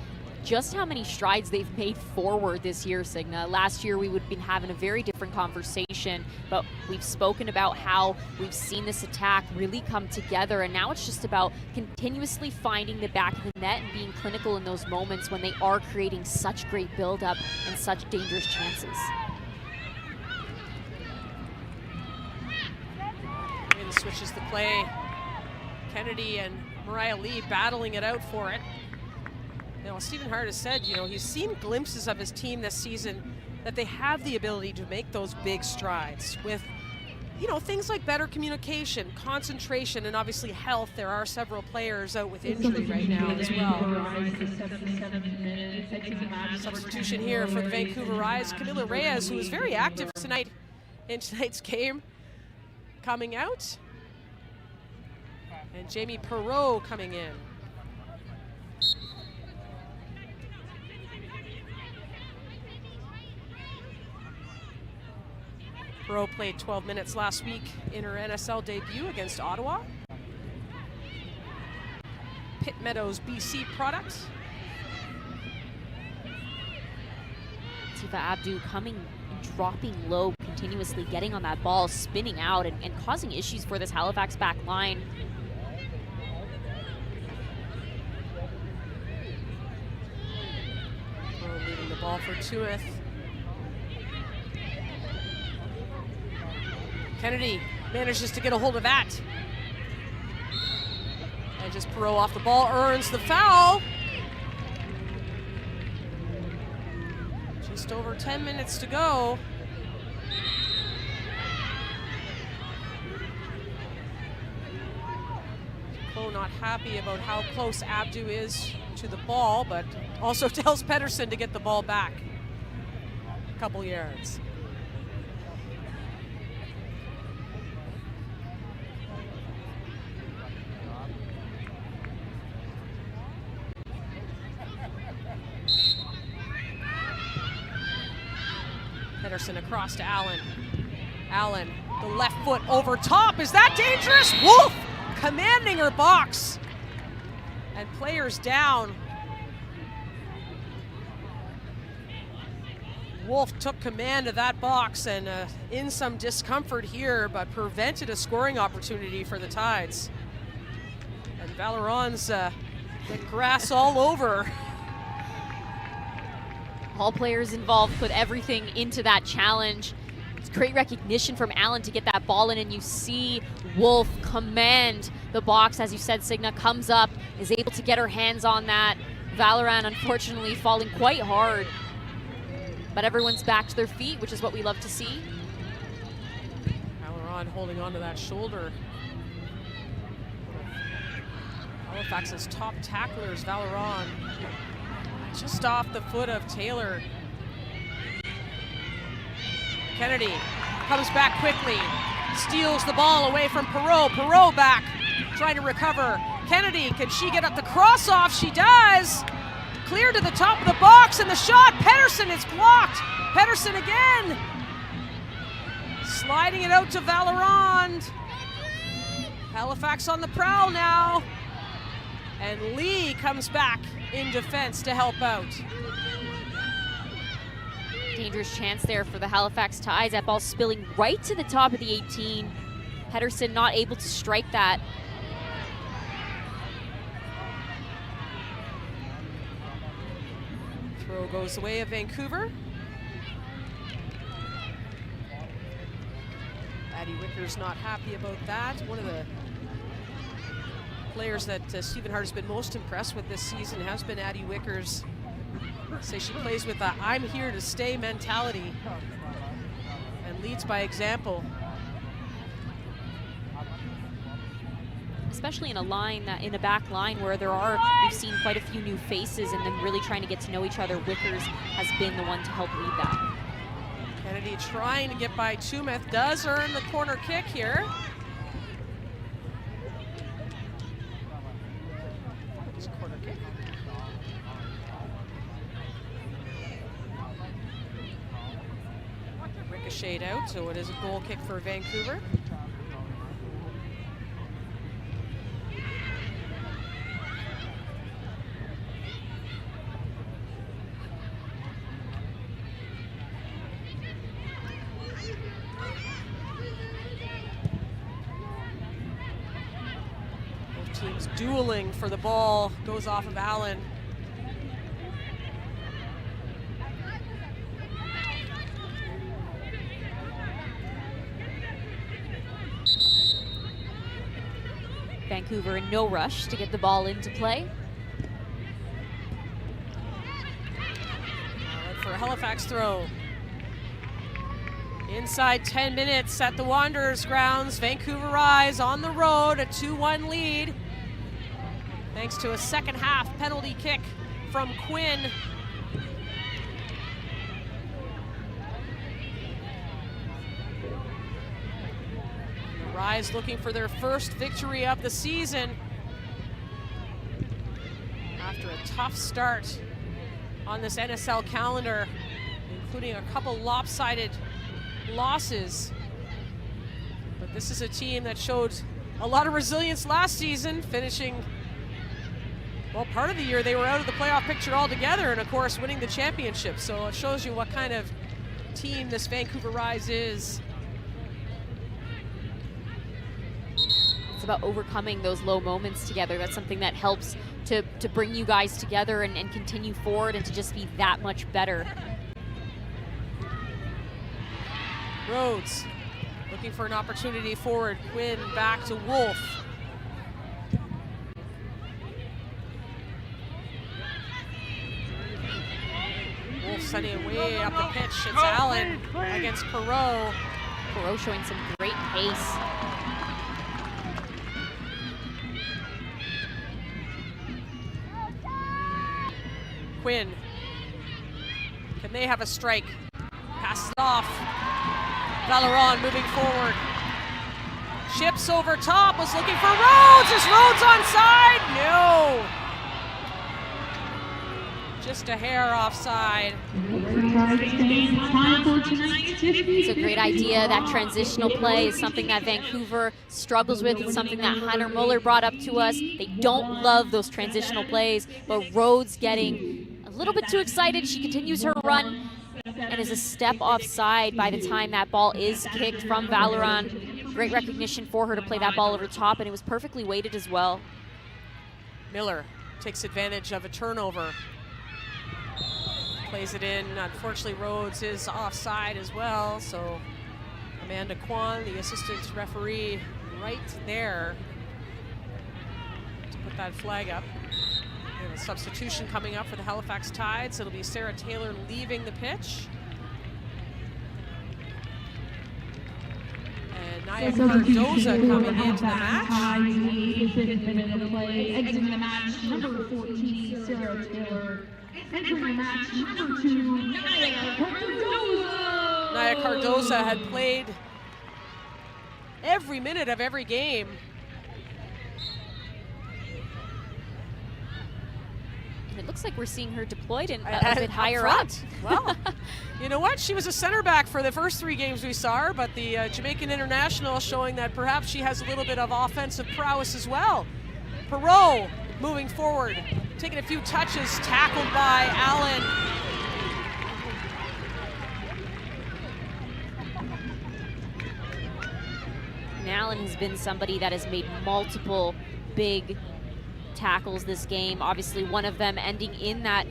just how many strides they've made forward this year, Signa. Last year we would have been having a very different conversation, but we've spoken about how we've seen this attack really come together, and now it's just about continuously finding the back of the net and being clinical in those moments when they are creating such great build-up and such dangerous chances. And switches the play. Kennedy and Mariah Lee battling it out for it. You know, Stephen Hart has said, you know, he's seen glimpses of his team this season that they have the ability to make those big strides with, you know, things like better communication, concentration, and obviously health. There are several players out with injury right now as well. Substitution here for the Vancouver Rise. Camila Reyes, who was very active tonight in tonight's game, coming out. And Jamie Perreault coming in. Perreault played 12 minutes last week in her NSL debut against Ottawa. Pitt Meadows BC product. Tifa Abdu coming and dropping low continuously, getting on that ball, spinning out and causing issues for this Halifax back line. Leaving the ball for Tumeth. Kennedy manages to get a hold of that. And just Perreault off the ball, earns the foul. Just over 10 minutes to go. Cole not happy about how close Abdu is to the ball, but also tells Pedersen to get the ball back a couple yards. Pedersen across to Allen. Allen, the left foot over top. Is that dangerous? Wolf commanding her box. And players down. Wolf took command of that box and in some discomfort here, but prevented a scoring opportunity for the Tides. And Valerons get grass all over. All players involved put everything into that challenge It's great recognition from Allen to get that ball in, and you see Wolf command the box. As you said, Signa comes up, is able to get her hands on that. Valorant, unfortunately, falling quite hard. But everyone's back to their feet, which is what we love to see. Valoran holding on to that shoulder. Halifax's top tacklers, Valoran, just off the foot of Taylor. Kennedy comes back quickly, steals the ball away from Perreault. Perreault back, trying to recover. Kennedy, can she get up the cross-off? She does. Clear to the top of the box, and the shot, Pettersson is blocked. Pettersson again. Sliding it out to Valoran. Halifax on the prowl now. And Lee comes back in defense to help out. Dangerous chance there for the Halifax Tides. That ball spilling right to the top of the 18. Pettersson not able to strike that. Throw goes the way of Vancouver. Addie Wicker's not happy about that. One of the players that Stephen Hart has been most impressed with this season has been Addie Wickers. Say she plays with a "I'm here to stay" mentality and leads by example. Especially in a line, in a back line where we've seen quite a few new faces and them really trying to get to know each other. Wickers has been the one to help lead that. Kennedy trying to get by Tumeth, does earn the corner kick here. It's a corner kick. Ricocheted out, so it is a goal kick for Vancouver. Teams dueling for the ball, goes off of Allen. Vancouver in no rush to get the ball into play. For a Halifax throw. Inside 10 minutes at the Wanderers grounds. Vancouver Rise on the road, a 2-1 lead. Thanks to a second half penalty kick from Quinn. The Rise looking for their first victory of the season after a tough start on this NSL calendar, including a couple lopsided losses. But this is a team that showed a lot of resilience last season, finishing, well, part of the year they were out of the playoff picture altogether, and of course winning the championship. So it shows you what kind of team this Vancouver Rise is. It's about overcoming those low moments together. That's something that helps to bring you guys together and continue forward and to just be that much better. Rhodes looking for an opportunity forward. Quinn back to Wolf. Wolf sending it way up the pitch. It's Allen against Perreault. Perreault showing some great pace. Quinn. Can they have a strike? Passes it off. Valoran moving forward. Chips over top, was looking for Rhodes. Is Rhodes onside? No. Just a hair offside. It's a great idea. That transitional play is something that Vancouver struggles with. It's something that Hunter Muller brought up to us. They don't love those transitional plays, but Rhodes getting a little bit too excited. She continues her run and is a step offside by the time that ball is kicked from Valoran. Great recognition for her to play that ball over top, and it was perfectly weighted as well. Miller takes advantage of a turnover. Plays it in. Unfortunately, Rhodes is offside as well, so Amanda Kwan, the assistant referee, right there to put that flag up. We have a substitution coming up for the Halifax Tides. It'll be Sarah Taylor leaving the pitch. And Naya Cardoza coming into the match. Exiting the match, number 14, Sarah Taylor. Entering the match, number 2, Naya Cardoza. Naya Cardoza had played every minute of every game. And it looks like we're seeing her deployed in a bit higher up. Well, you know what? She was a center back for the first 3 games we saw her, but the Jamaican international showing that perhaps she has a little bit of offensive prowess as well. Perot moving forward, taking a few touches, tackled by Allen. And Allen has been somebody that has made multiple big tackles this game. Obviously, one of them ending in that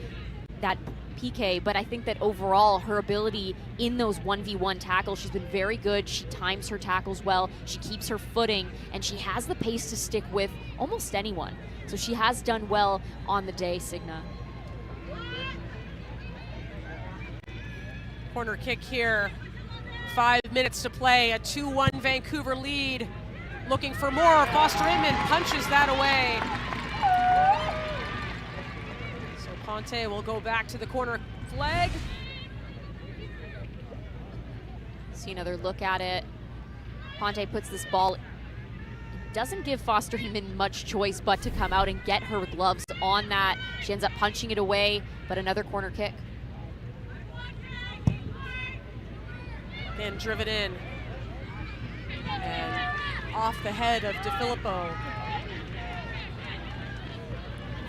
PK, but I think that overall her ability in those 1v1 tackles, she's been very good. She times her tackles well, she keeps her footing, and she has the pace to stick with almost anyone. So she has done well on the day, Signa. Corner kick here. 5 minutes to play, a 2-1 Vancouver lead. Looking for more, Foster Inman punches that away. So Ponte will go back to the corner flag. See another look at it. Ponte puts this ball, doesn't give Foster Inman much choice but to come out and get her gloves on that. She ends up punching it away, but another corner kick. Again, driven in. And off the head of DeFilippo.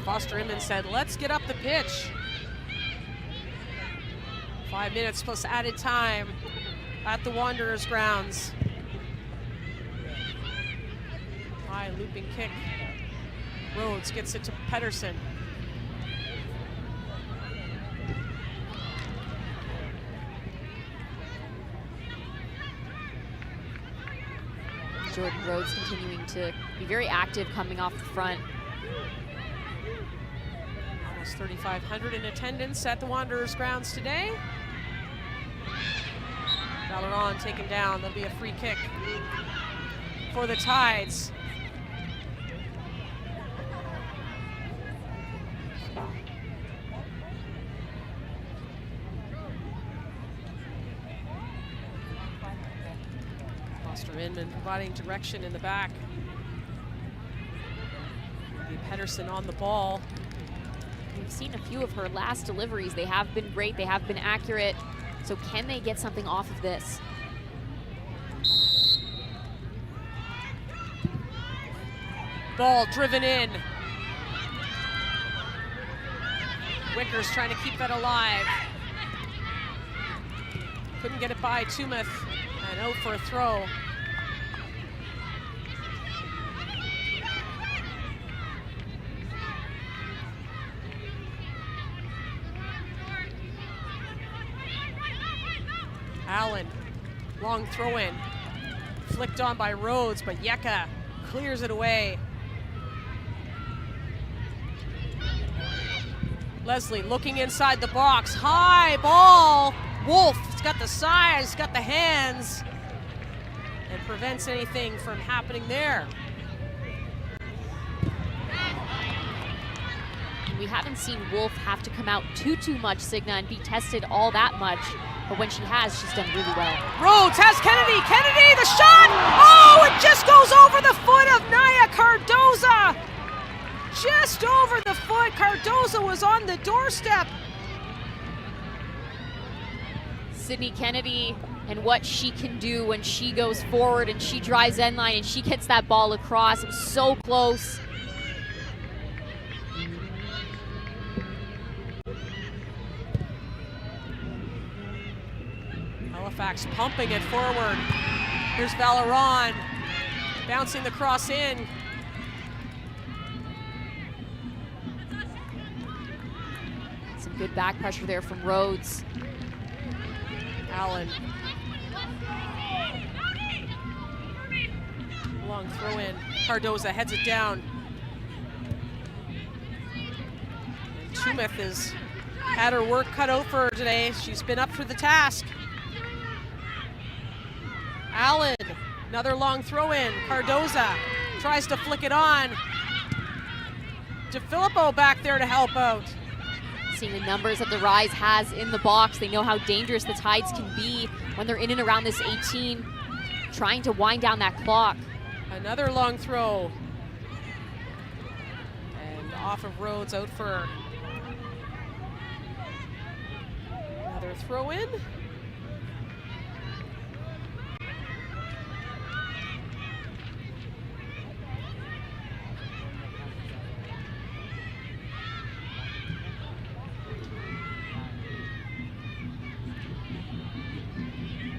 Foster Inman said, let's get up the pitch. 5 minutes plus added time at the Wanderers grounds. High looping kick. Rhodes gets it to Pedersen. Jordan Rhodes continuing to be very active coming off the front. Almost 3,500 in attendance at the Wanderers grounds today. Valeron taken down. There'll be a free kick for the Tides. Foster Inman providing direction in the back. Pedersen on the ball. We've seen a few of her last deliveries. They have been great, they have been accurate. So can they get something off of this? Ball driven in. Wickers trying to keep that alive. Couldn't get it by Tumeth, and out for a throw. Allen, long throw in. Flicked on by Rhodes, but Yeka clears it away. Leslie looking inside the box. High ball. Wolf has got the size, got the hands, and prevents anything from happening there. We haven't seen Wolf have to come out too much, Signa, and be tested all that much. But when she has, she's done really well. Rhodes has Kennedy. Kennedy, the shot! Oh, it just goes over the foot of Naya Cardoza. Just over the foot. Cardoza was on the doorstep. Sydney Kennedy and what she can do when she goes forward and she drives end line and she gets that ball across. It was so close. Halifax pumping it forward. Here's Valeron bouncing the cross in. Some good back pressure there from Rhodes. Allen. long throw in. Cardoza heads it down. And Tumeth has had her work cut out for her today. She's been up for the task. Allen, another long throw in. Cardoza tries to flick it on. DeFilippo back there to help out. Seeing the numbers that the Rise has in the box, they know how dangerous the Tides can be when they're in and around this 18, trying to wind down that clock. Another long throw. And off of Rhodes, out for another throw in.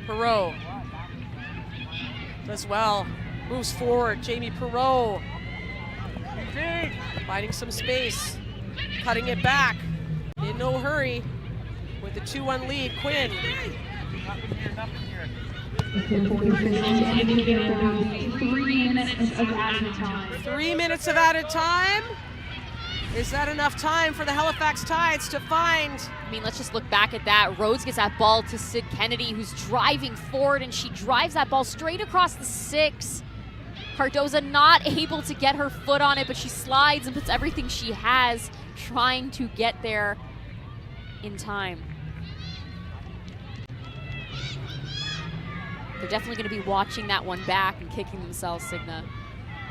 Perreault does well, moves forward. Jamie Perreault finding some space, cutting it back in no hurry with the 2-1 lead. Quinn. 3 minutes of added time. 3 minutes of added time. Is that enough time for the Halifax Tides to find? I mean, let's just look back at that. Rhodes gets that ball to Sid Kennedy, who's driving forward, and she drives that ball straight across the 6. Cardoza not able to get her foot on it, but she slides and puts everything she has trying to get there in time. They're definitely going to be watching that one back and kicking themselves, Signa.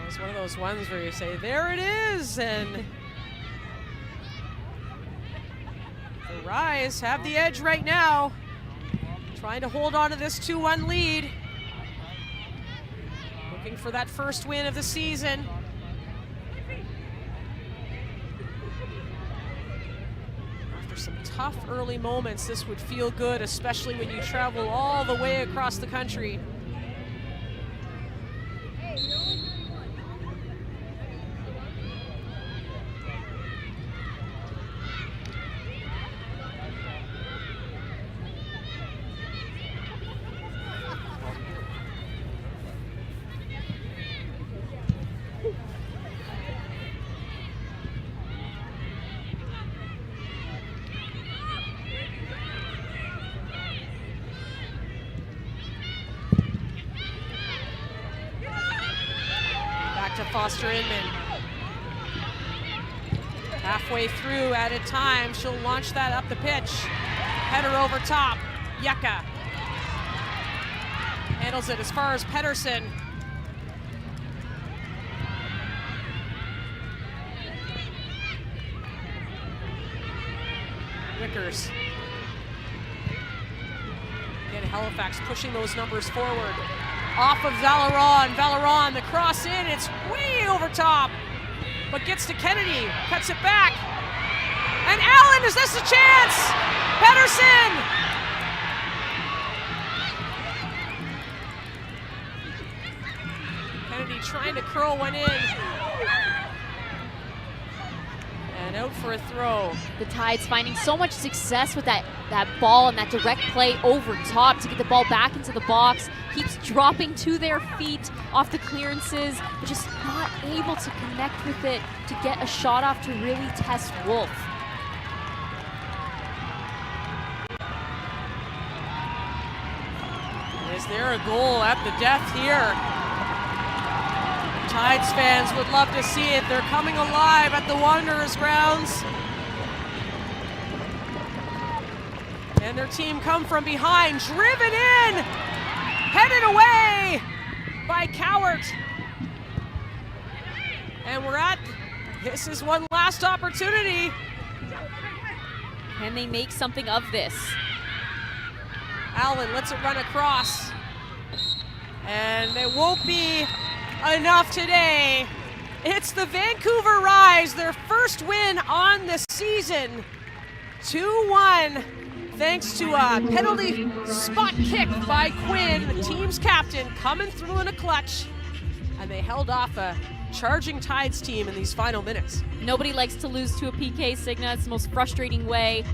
It was one of those ones where you say, there it is, and the Rise have the edge right now, trying to hold on to this 2-1 lead. Looking for that first win of the season. After some tough early moments, this would feel good, especially when you travel all the way across the country. To Foster Inman. Halfway through added time, she'll launch that up the pitch. Header over top, Yucca. Handles it as far as Pedersen. Wickers. Again, Halifax pushing those numbers forward. Off of Valeron. Valeron, the cross in, it's way over top, but gets to Kennedy, cuts it back. And Allen, is this a chance? Pedersen! Kennedy trying to curl one in. And out for a throw. The Tides finding so much success with that ball and that direct play over top to get the ball back into the box. Keeps dropping to their feet off the clearances, but just not able to connect with it to get a shot off to really test Wolf. Is there a goal at the death here? Tides fans would love to see it. They're coming alive at the Wanderers grounds. And their team come from behind, driven in, headed away by Cowart. And this is one last opportunity. Can they make something of this? Allen lets it run across. And it won't be enough today. It's the Vancouver Rise, their first win on the season. 2-1. Thanks to a penalty spot kick by Quinn, the team's captain, coming through in a clutch. And they held off a charging Tides team in these final minutes. Nobody likes to lose to a PK, Signa. It's the most frustrating way.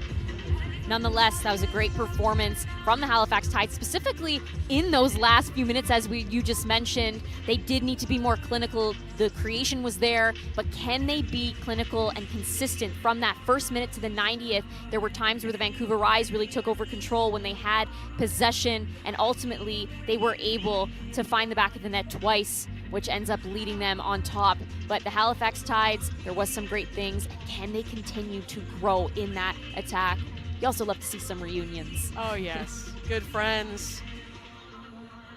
nonetheless, that was a great performance from the Halifax Tide, specifically in those last few minutes, as you just mentioned. They did need to be more clinical. The creation was there, but can they be clinical and consistent from that first minute to the 90th? There were times where the Vancouver Rise really took over control when they had possession, and ultimately they were able to find the back of the net twice, which ends up leading them on top. But the Halifax Tides, there was some great things. Can they continue to grow in that attack? You also love to see some reunions. Oh, yes. Good friends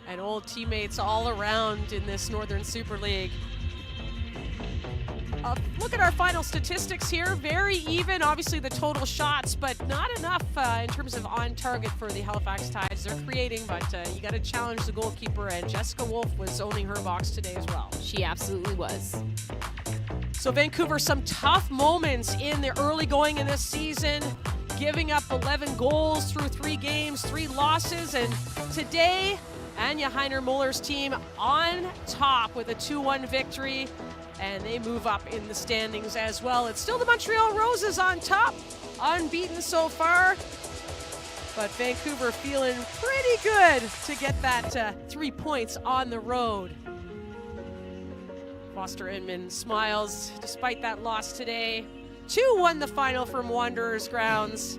and old teammates all around in this Northern Super League. Look at our final statistics here. Very even, obviously, the total shots, but not enough in terms of on target for the Halifax Tides. They're creating, but you got to challenge the goalkeeper, and Jessica Wolf was owning her box today as well. She absolutely was. So Vancouver, some tough moments in the early going in this season, giving up 11 goals through 3 games, 3 losses, and today, Anya Heiner-Muller's team on top with a 2-1 victory, and they move up in the standings as well. It's still the Montreal Roses on top, unbeaten so far, but Vancouver feeling pretty good to get that 3 points on the road. Foster Inman smiles despite that loss today. 2-1 the final from Wanderers grounds.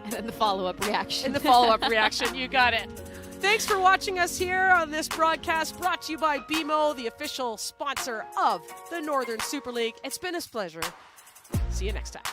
And then the follow-up reaction. And the follow-up reaction, you got it. Thanks for watching us here on this broadcast brought to you by BMO, the official sponsor of the Northern Super League. It's been a pleasure. See you next time.